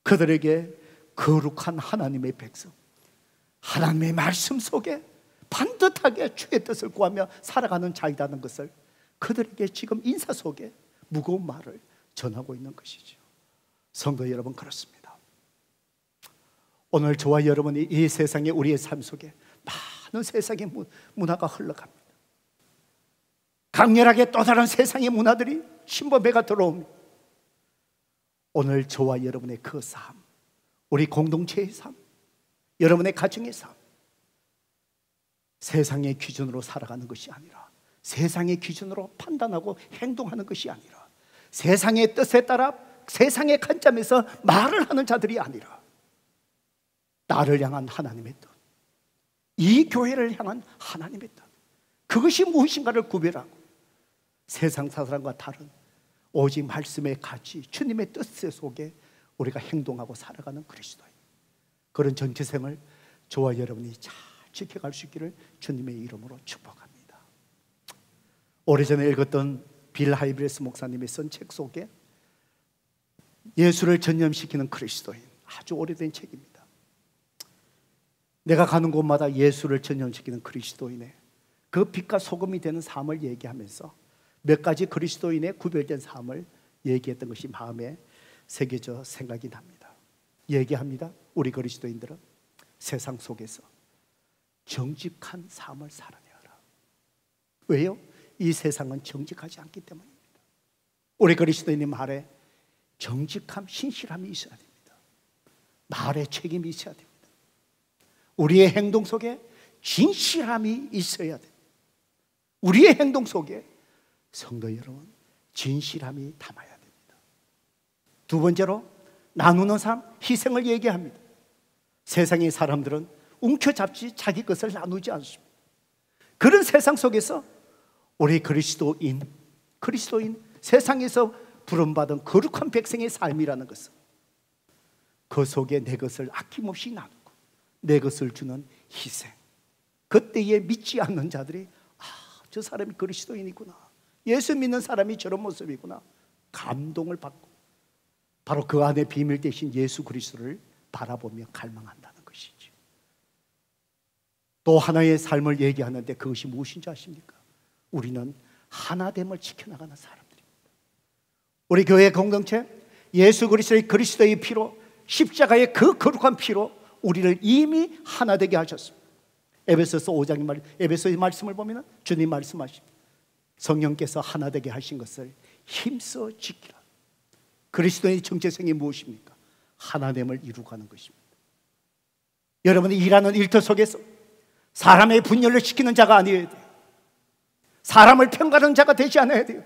그들에게 거룩한 하나님의 백성, 하나님의 말씀 속에 반듯하게 주의 뜻을 구하며 살아가는 자이라는 것을 그들에게 지금 인사 속에 무거운 말을 전하고 있는 것이죠. 성도 여러분, 그렇습니다. 오늘 저와 여러분이 이 세상에, 우리의 삶 속에 많은 세상의 문화가 흘러갑니다. 강렬하게 또 다른 세상의 문화들이 침범해가 들어옵니다. 오늘 저와 여러분의 그 삶, 우리 공동체의 삶, 여러분의 가정의 삶, 세상의 기준으로 살아가는 것이 아니라, 세상의 기준으로 판단하고 행동하는 것이 아니라, 세상의 뜻에 따라 세상의 관점에서 말을 하는 자들이 아니라, 나를 향한 하나님의 뜻, 이 교회를 향한 하나님의 뜻, 그것이 무엇인가를 구별하고 세상 사람과 다른 오직 말씀의 가치, 주님의 뜻 속에 우리가 행동하고 살아가는 그리스도인, 그런 전체생을 저와 여러분이 잘 지켜갈 수 있기를 주님의 이름으로 축복합니다. 오래전에 읽었던 빌 하이브레스 목사님의 쓴 책 속에 예수를 전념시키는 그리스도인, 아주 오래된 책입니다. 내가 가는 곳마다 예수를 전념시키는 그리스도인의 그 빛과 소금이 되는 삶을 얘기하면서 몇 가지 그리스도인의 구별된 삶을 얘기했던 것이 마음에 새겨져 생각이 납니다. 얘기합니다. 우리 그리스도인들은 세상 속에서 정직한 삶을 살아내라. 왜요? 이 세상은 정직하지 않기 때문입니다. 우리 그리스도인의 말에 정직함, 신실함이 있어야 됩니다. 말에 책임이 있어야 됩니다. 우리의 행동 속에 진실함이 있어야 됩니다. 우리의 행동 속에 성도 여러분, 진실함이 담아야 됩니다. 두 번째로 나누는 삶, 희생을 얘기합니다. 세상의 사람들은 움켜잡지 자기 것을 나누지 않습니다. 그런 세상 속에서 우리 그리스도인 세상에서 부름받은 거룩한 백성의 삶이라는 것은 그 속에 내 것을 아낌없이 나누고 내 것을 주는 희생, 그때에 믿지 않는 자들이 저 사람이 그리스도인이구나, 예수 믿는 사람이 저런 모습이구나, 감동을 받고 바로 그 안에 비밀 대신 예수 그리스도를 바라보며 갈망한다는 것이죠. 또 하나의 삶을 얘기하는데 그것이 무엇인지 아십니까? 우리는 하나됨을 지켜나가는 사람들입니다. 우리 교회 공동체, 예수 그리스도의 피로, 십자가의 그 거룩한 피로 우리를 이미 하나 되게 하셨습니다. 에베소서 5장의 말, 에베소의 말씀을 보면 주님 말씀하십니다. 성령께서 하나 되게 하신 것을 힘써 지키라. 그리스도의 정체성이 무엇입니까? 하나됨을 이루가는 것입니다. 여러분이 일하는 일터 속에서 사람의 분열을 시키는 자가 아니어야 돼요. 사람을 평가하는 자가 되지 않아야 돼요.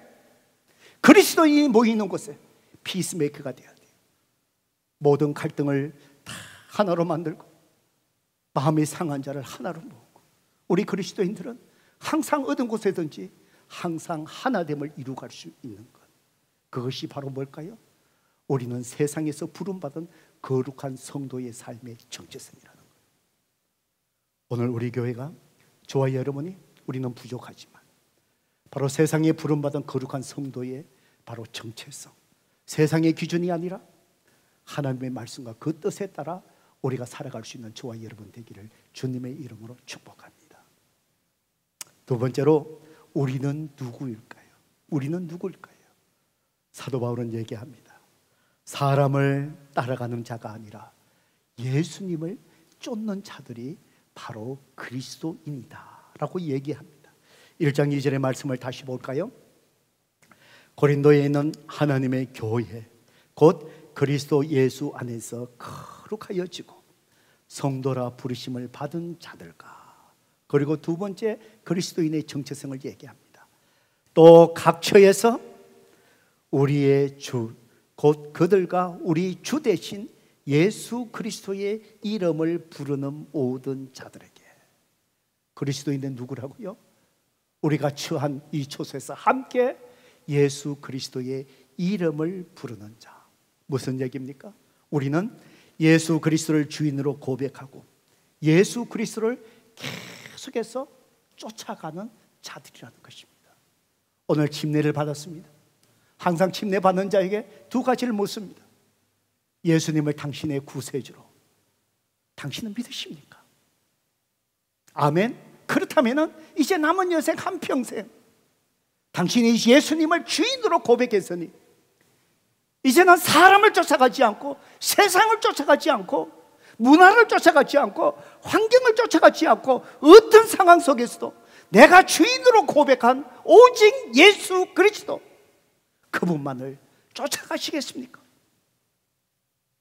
그리스도인이 모이는 곳에 피스메이커가 되어야 돼요. 모든 갈등을 다 하나로 만들고 마음이 상한 자를 하나로 모으고, 우리 그리스도인들은 항상 어떤 곳에든지 항상 하나됨을 이루갈 수 있는 것, 그것이 바로 뭘까요? 우리는 세상에서 부름받은 거룩한 성도의 삶의 정체성이라는 거예요. 오늘 우리 교회가, 저와 여러분이, 우리는 부족하지만 바로 세상에 부름받은 거룩한 성도의 바로 정체성, 세상의 기준이 아니라 하나님의 말씀과 그 뜻에 따라 우리가 살아갈 수 있는 저와 여러분 되기를 주님의 이름으로 축복합니다. 두 번째로, 우리는 누구일까요? 우리는 누구일까요? 사도 바울은 얘기합니다. 사람을 따라가는 자가 아니라 예수님을 쫓는 자들이 바로 그리스도인이다 라고 얘기합니다. 1장 2절의 말씀을 다시 볼까요? 고린도에 있는 하나님의 교회, 곧 그리스도 예수 안에서 거룩하여지고 성도라 부르심을 받은 자들과, 그리고 두 번째 그리스도인의 정체성을 얘기합니다. 또 각처에서 우리의 주, 곧 그들과 우리 주 대신 예수 그리스도의 이름을 부르는 모든 자들에게. 그리스도인은 누구라고요? 우리가 처한 이 초소에서 함께 예수 그리스도의 이름을 부르는 자. 무슨 얘기입니까? 우리는 예수 그리스도를 주인으로 고백하고 예수 그리스도를 계속해서 쫓아가는 자들이라는 것입니다. 오늘 침례를 받았습니다. 항상 침례 받는 자에게 두 가지를 묻습니다. 예수님을 당신의 구세주로 당신은 믿으십니까? 아멘. 그렇다면 이제 남은 여생 한평생 당신이 예수님을 주인으로 고백했으니 이제는 사람을 쫓아가지 않고 세상을 쫓아가지 않고 문화를 쫓아가지 않고 환경을 쫓아가지 않고 어떤 상황 속에서도 내가 주인으로 고백한 오직 예수 그리스도, 그분만을 쫓아가시겠습니까?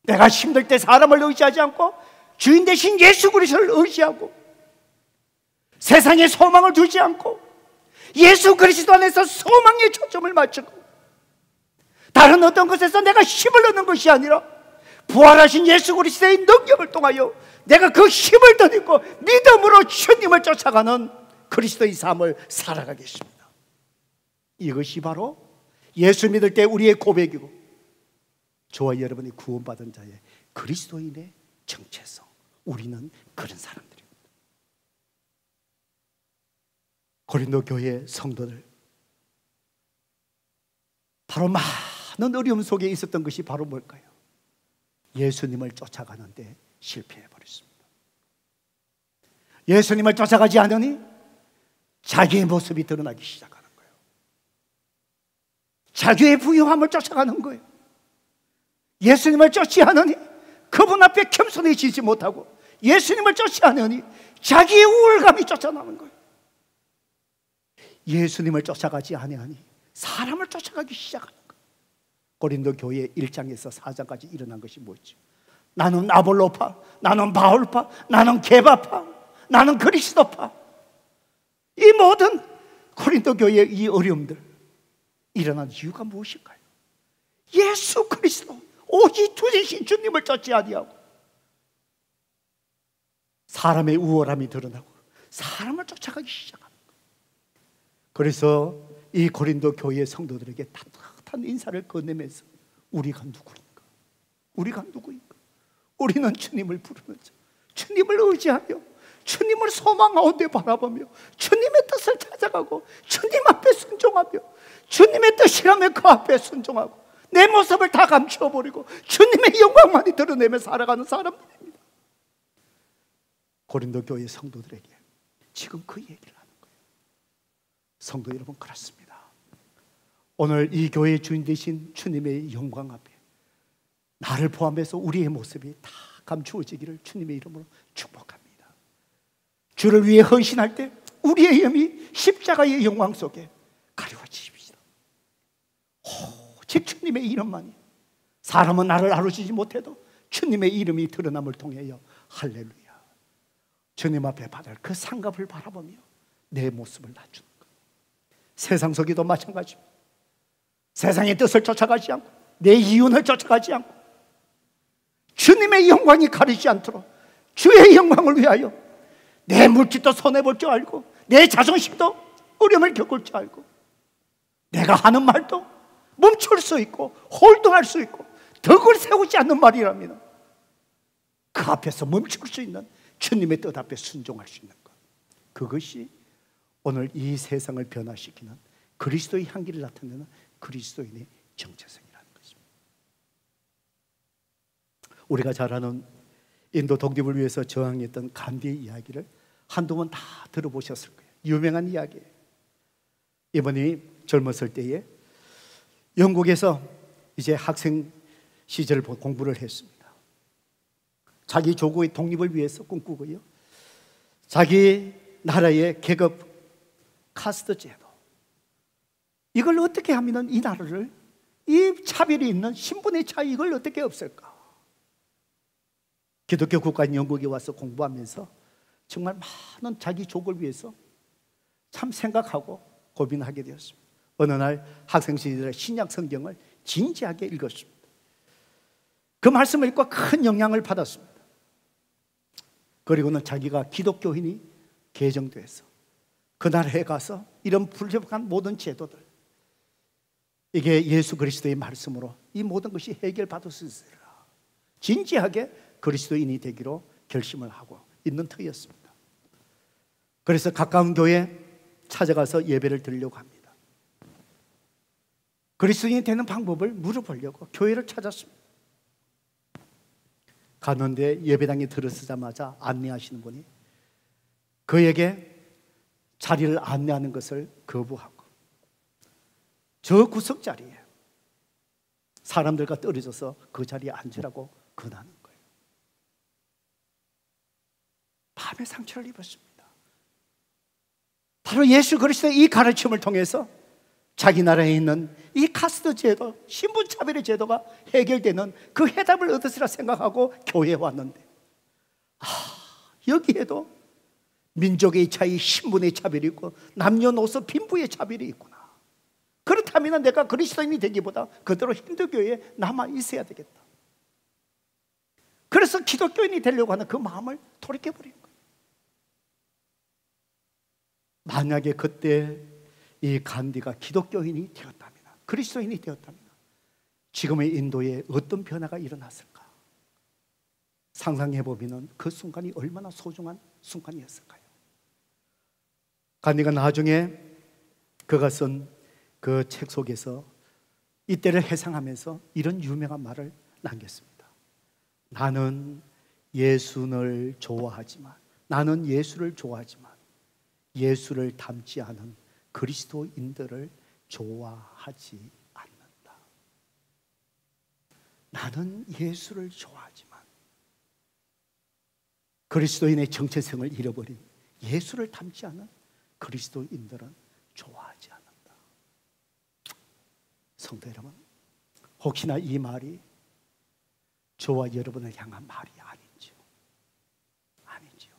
내가 힘들 때 사람을 의지하지 않고 주인 대신 예수 그리스도를 의지하고 세상에 소망을 두지 않고 예수 그리스도 안에서 소망의 초점을 맞추고 다른 어떤 것에서 내가 힘을 얻는 것이 아니라 부활하신 예수 그리스도의 능력을 통하여 내가 그 힘을 덧입고 믿음으로 주님을 쫓아가는 그리스도의 삶을 살아가겠습니다. 이것이 바로 예수 믿을 때 우리의 고백이고 저와 여러분이 구원받은 자의 그리스도인의 정체성, 우리는 그런 사람들입니다. 고린도 교회 성도들, 바로 많은 어려움 속에 있었던 것이 바로 뭘까요? 예수님을 쫓아가는데 실패해버렸습니다. 예수님을 쫓아가지 않으니 자기의 모습이 드러나기 시작하는 거예요. 자기의 부유함을 쫓아가는 거예요. 예수님을 쫓지 않으니 그분 앞에 겸손해지지 못하고 예수님을 쫓지 않으니 자기의 우월감이 쫓아나는 거예요. 예수님을 쫓아가지 아니하니 사람을 쫓아가기 시작하는 거예요. 고린도 교회 1장에서 4장까지 일어난 것이 뭐죠? 나는 아볼로파, 나는 바울파, 나는 게바파, 나는 그리스도파. 이 모든 고린도 교회의 이 어려움들 일어난 이유가 무엇일까요? 예수 그리스도 오직 주 대신 주님을 쫓지 아니하고 사람의 우월함이 드러나고 사람을 쫓아가기 시작합니다. 그래서 이 고린도 교회 성도들에게 따뜻한 인사를 건네면서 우리가 누구인가? 우리가 누구인가? 우리는 주님을 부르는 자, 주님을 의지하며 주님을 소망하오되 바라보며 주님의 뜻을 찾아가고 주님 앞에 순종하며 주님의 뜻이라면 그 앞에 순종하고 내 모습을 다 감추어버리고 주님의 영광만이 드러내며 살아가는 사람들입니다. 고린도 교회 성도들에게 지금 그 얘기를 하는 거예요. 성도 여러분, 그렇습니다. 오늘 이 교회의 주인 되신 주님의 영광 앞에 나를 포함해서 우리의 모습이 다 감추어지기를 주님의 이름으로 축복합니다. 주를 위해 헌신할 때 우리의 영이 십자가의 영광 속에 가려워지십시다. 오직 주님의 이름만이, 사람은 나를 알아주지 못해도 주님의 이름이 드러남을 통하여 할렐루야, 주님 앞에 받을 그 상급을 바라보며 내 모습을 낮추는 것. 세상 속에도 마찬가지입니다. 세상의 뜻을 쫓아가지 않고 내 이윤을 쫓아가지 않고 주님의 영광이 가리지 않도록 주의 영광을 위하여 내 물질도 손해볼 줄 알고 내 자존심도 어려움을 겪을 줄 알고 내가 하는 말도 멈출 수 있고 홀동할 수 있고 덕을 세우지 않는 말이랍니다. 그 앞에서 멈출 수 있는 주님의 뜻 앞에 순종할 수 있는 것, 그것이 오늘 이 세상을 변화시키는 그리스도의 향기를 나타내는 그리스도인의 정체성이라는 것입니다. 우리가 잘 아는 인도 독립을 위해서 저항했던 간디의 이야기를 한두 번 다 들어보셨을 거예요. 유명한 이야기예요. 이분이 젊었을 때에 영국에서 이제 학생 시절 공부를 했습니다. 자기 조국의 독립을 위해서 꿈꾸고요, 자기 나라의 계급 카스트 제도, 이걸 어떻게 하면 이 나라를, 이 차별이 있는 신분의 차이, 이걸 어떻게 없앨까? 기독교 국가인 영국에 와서 공부하면서 정말 많은 자기 족을 위해서 참 생각하고 고민하게 되었습니다. 어느 날 학생 시절에 신약 성경을 진지하게 읽었습니다. 그 말씀을 읽고 큰 영향을 받았습니다. 그리고는 자기가 기독교인이 개정돼서 그 나라에 가서 이런 불협한 모든 제도들, 이게 예수 그리스도의 말씀으로 이 모든 것이 해결받을 수 있으리라, 진지하게 그리스도인이 되기로 결심을 하고 있는 터였습니다. 그래서 가까운 교회 찾아가서 예배를 드리려고 합니다. 그리스도인이 되는 방법을 물어보려고 교회를 찾았습니다. 갔는데 예배당에 들어서자마자 안내하시는 분이 그에게 자리를 안내하는 것을 거부하고 저 구석 자리에 사람들과 떨어져서 그 자리에 앉으라고 권하는 거예요. 마음의 상처를 입었습니다. 바로 예수 그리스도의 이 가르침을 통해서 자기 나라에 있는 이 카스트 제도, 신분 차별의 제도가 해결되는 그 해답을 얻으리라 생각하고 교회에 왔는데, 여기에도 민족의 차이, 신분의 차별이 있고 남녀노소 빈부의 차별이 있구나. 그렇다면 내가 그리스도인이 되기보다 그대로 힌두교에 남아 있어야 되겠다. 그래서 기독교인이 되려고 하는 그 마음을 돌이켜버린 거예요. 만약에 그때 이 간디가 기독교인이 되었다면, 그리스도인이 되었다면 지금의 인도에 어떤 변화가 일어났을까? 상상해보면 그 순간이 얼마나 소중한 순간이었을까요? 간디가 나중에 그가 쓴 그 책 속에서 이때를 회상하면서 이런 유명한 말을 남겼습니다. 나는 예수를 좋아하지만, 나는 예수를 좋아하지만 예수를 닮지 않은 그리스도인들을 좋아하지 않는다. 나는 예수를 좋아하지만 그리스도인의 정체성을 잃어버린 예수를 닮지 않은 그리스도인들은 좋아하지 않는다. 성도 여러분, 혹시나 이 말이 저와 여러분을 향한 말이 아닌지요? 아니지요.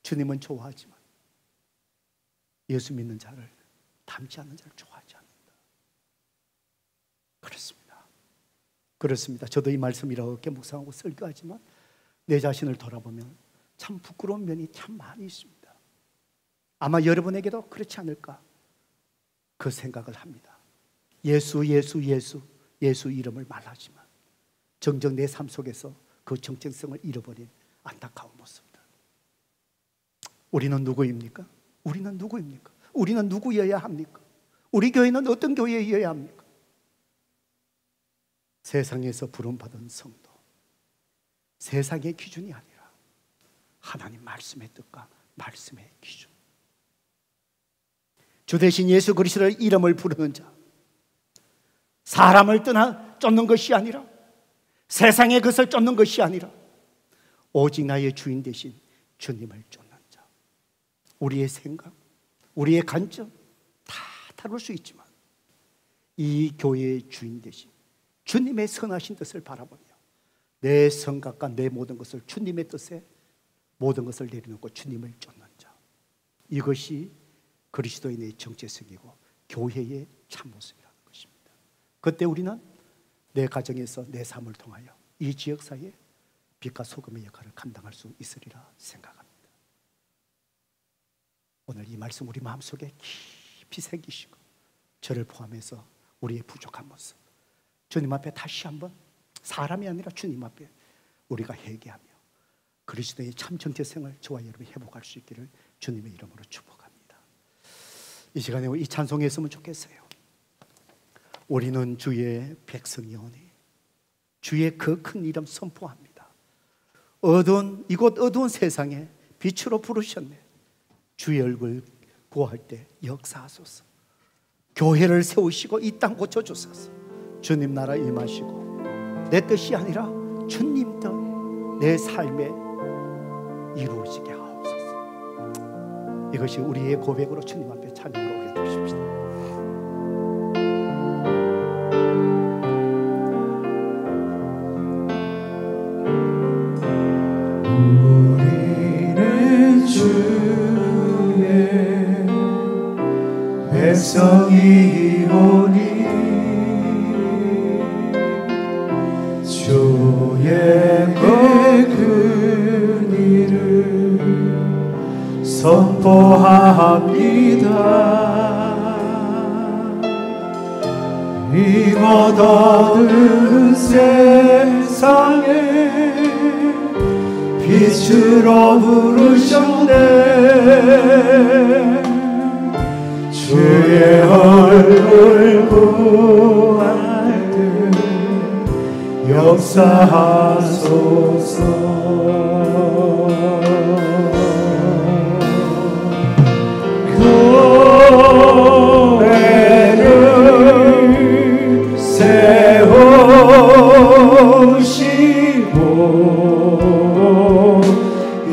주님은 좋아하지만 예수 믿는 자를 닮지 않는 자를 좋아하지 않는다. 그렇습니다. 저도 이 말씀 이렇게 묵상하고 설교하지만 내 자신을 돌아보면 참 부끄러운 면이 참 많이 있습니다. 아마 여러분에게도 그렇지 않을까 그 생각을 합니다. 예수 이름을 말하지만 정녕 내 삶 속에서 그 정체성을 잃어버린 안타까운 모습들. 우리는 누구입니까? 우리는 누구여야 합니까? 우리 교회는 어떤 교회여야 합니까? 세상에서 부름받은 성도, 세상의 기준이 아니라 하나님 말씀의 뜻과 말씀의 기준. 주 대신 예수 그리스도의 이름을 부르는 자, 사람을 쫓는 것이 아니라, 세상의 것을 쫓는 것이 아니라 오직 나의 주인 대신 주님을 쫓는 자. 우리의 생각, 우리의 관점 다 다룰 수 있지만 이 교회의 주인 대신 주님의 선하신 뜻을 바라보며 내 생각과 내 모든 것을 주님의 뜻에 모든 것을 내려놓고 주님을 쫓는 자. 이것이 그리스도인의 정체성이고 교회의 참모습이라는 것입니다. 그때 우리는 내 가정에서 내 삶을 통하여 이 지역사회에 빛과 소금의 역할을 감당할 수 있으리라 생각합니다. 오늘 이 말씀 우리 마음속에 깊이 새기시고 저를 포함해서 우리의 부족한 모습 주님 앞에 다시 한번, 사람이 아니라 주님 앞에 우리가 회개하며 그리스도의 참 정체성을 저와 여러분이 회복할 수 있기를 주님의 이름으로 축복합니다. 이 시간에 이 찬송에 했으면 좋겠어요. 우리는 주의 백성이오니 주의 그 큰 이름 선포합니다. 이곳 어두운 세상에 빛으로 부르셨네. 주의 얼굴 구할 때 역사하소서. 교회를 세우시고 이 땅 고쳐주소서. 주님 나라 임하시고 내 뜻이 아니라 주님 뜻 내 삶에 이루어지게 하옵소서. 이것이 우리의 고백으로 주님 앞에 찬양을 올려드립시다.
우리는 주의 백성이오니 주의 큰 일을 선포합니다. 이곳 어두운 세상에 빛으로 부르셨네. 주의 얼굴 구할 때 역사하소서. 교회를 세우시고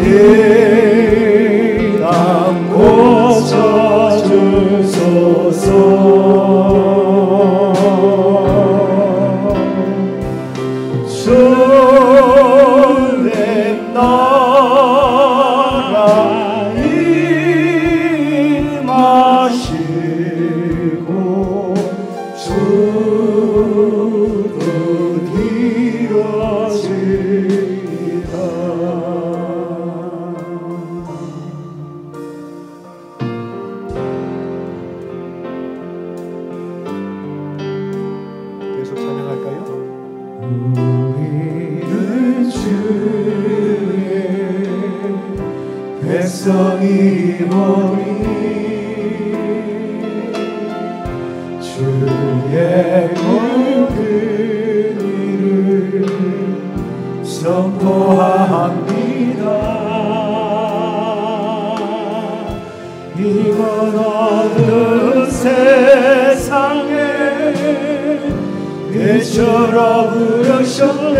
이 땅 고쳐 우리는 주의 백성이 보니 주의 모든 일을 선포합니다. 이번 어두운 세상에 빛으로 부르셨네.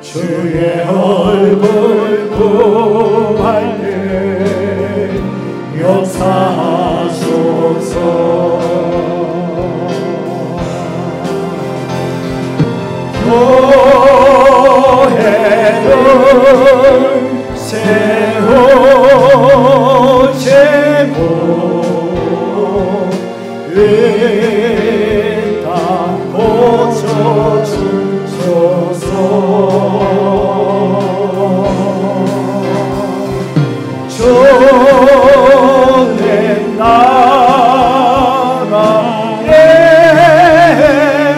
주의 얼굴 구할 때 역사하소서. 교회를 세우시고 이 땅 고쳐주소서. 주님 나라에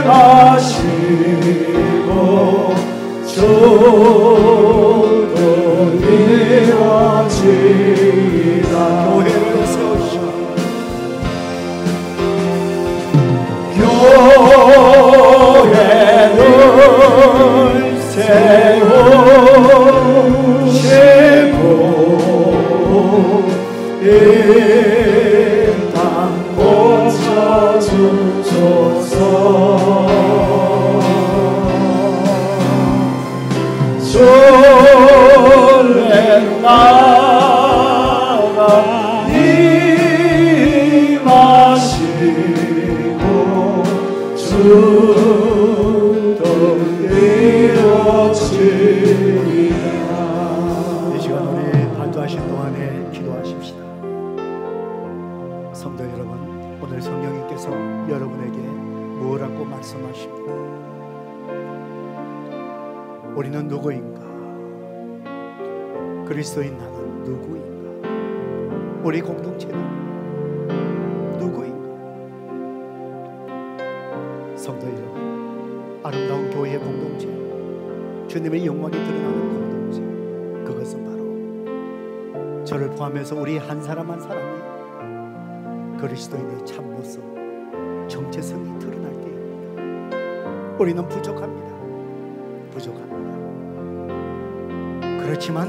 가시고 주도 이루어지다. 교회를 세우시오. 교회를 세우시고 이 땅 고쳐주소서. 주님 나라 임하시고 주도 이루어지리라.
이 시간 우리 반주하신 동안에 기도하십시다. 성도 여러분, 오늘 성령님께서 여러분에게 무엇라고 말씀하십니까? 우리는 누구인가? 그리스도인 나는 누구인가? 우리 공동체는 누구인가? 성도 여러분, 아름다운 교회의 공동체, 주님의 영광이 드러나는 공동체, 그것은 바로 저를 포함해서 우리 한 사람 한 사람이 그리스도인의 참모습, 정체성이 드러날 때입니다. 우리는 부족합니다. 그렇지만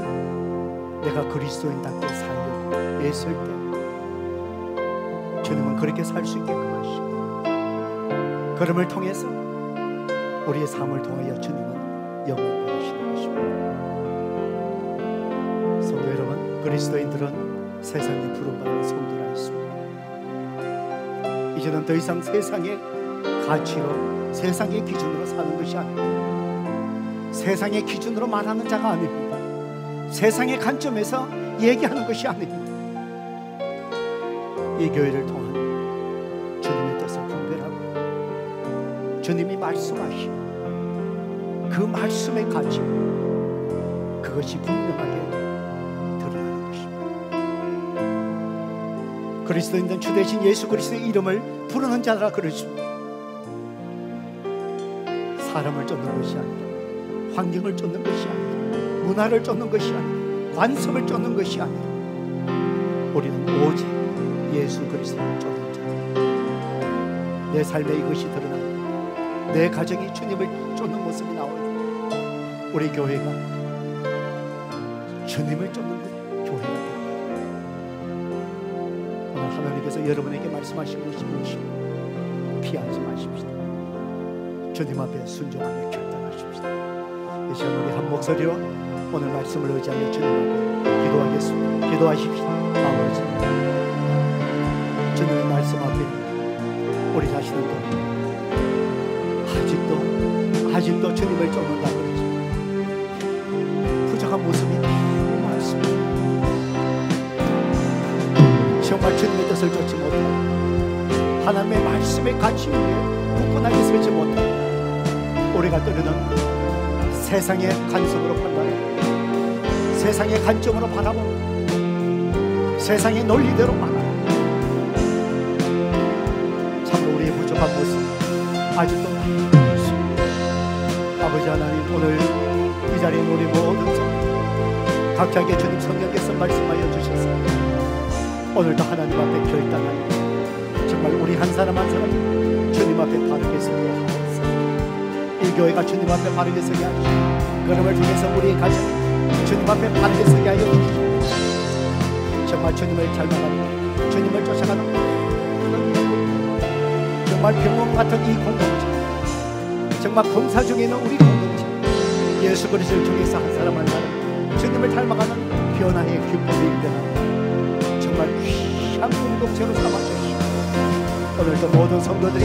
내가 그리스도인답게 살려고 애쓸 때 주님은 그렇게 살 수 있게끔 하시고, 그럼을 통해서 우리의 삶을 통하여 주님은 영광을 받으시는 것입니다. 성도 여러분, 그리스도인들은 세상에 부름받은 성도라 했습니다. 이제는 더 이상 세상의 가치로, 세상의 기준으로 사는 것이 아닙니다. 세상의 기준으로 말하는 자가 아닙니다. 세상의 관점에서 얘기하는 것이 아닙니다. 이 교회를 통한 주님의 뜻을 분별하고 주님이 말씀하신 그 말씀의 가치, 그것이 분명하게 드러나는 것입니다. 그리스도인들은 주 대신 예수 그리스도의 이름을 부르는 자라 그러십니다. 사람을 쫓는 것이 아니라, 환경을 쫓는 것이 아니라, 문화를 쫓는 것이 아니라, 관습을 쫓는 것이 아니라, 우리는 오직 예수 그리스도를 쫓는 자다. 내 삶에 이것이 드러나고 내 가정이 주님을 쫓는 모습이 나오고, 우리 교회가 주님을 쫓는 교회가 됩니다. 오늘 하나님께서 여러분에게 말씀하신 것이 무엇입니까? 피하지 마십시다. 주님 앞에 순종하며 결단하십시다. 이 시간 우리 한 목소리로 오늘 말씀을 의지하여 주님 앞에 기도하겠습니다. 기도하십시다. 아버지, 주님의 말씀 앞에 우리 자신을 아직도 주님을 쫓는다 그러지, 부족한 모습이 너무 많습니다. 정말 주님의 뜻을 쫓지 못하고 하나님의 말씀의 가치 위에 굳건하게 서지 못하고 우리가 떠르는 세상의 관점으로 판단하고 세상의 관점으로 바라보고 세상의 논리대로 말하고, 참으로 우리의 부족한 모습, 아직도 있습니다. 아버지 하나님, 오늘 이 자리에 우리 모든 성도 각자에게 주님 성령께서 말씀하여 주셔서 오늘도 하나님 앞에 결단하는 정말 우리 한 사람 한 사람이 주님 앞에 바르게 서게 하옵소서. 이 교회가 주님 앞에 바르게 서게 하시고 그럼을 통해서 우리의 가정 주님 앞에 바르게 서게 하여 주시옵소서. 정말 주님을 닮아가는, 주님을 쫓아가는 정말 병원 같은 이 공동체, 정말 봉사 중에 있는 우리 공동체, 예수 그리스도를 통해서 한 사람 한 사람 주님을 닮아가는 변화의 기쁨이 일어나는 정말 귀한 공동체로 삼아주시고, 오늘도 모든 성도들이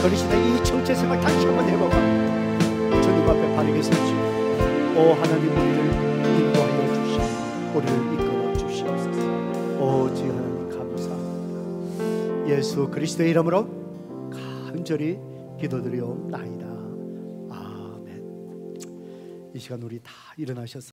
그리스도의 이 정체성을 다시 한번 해보고 주님 앞에 바르게 서시고, 오 하나님, 우리를 인도하여 주시고 우리를 이끌어 주시옵소서. 오 주 하나님 감사합니다. 예수 그리스도의 이름으로 간절히 기도드리옵나이다. 아멘. 이 시간 우리 다 일어나셔서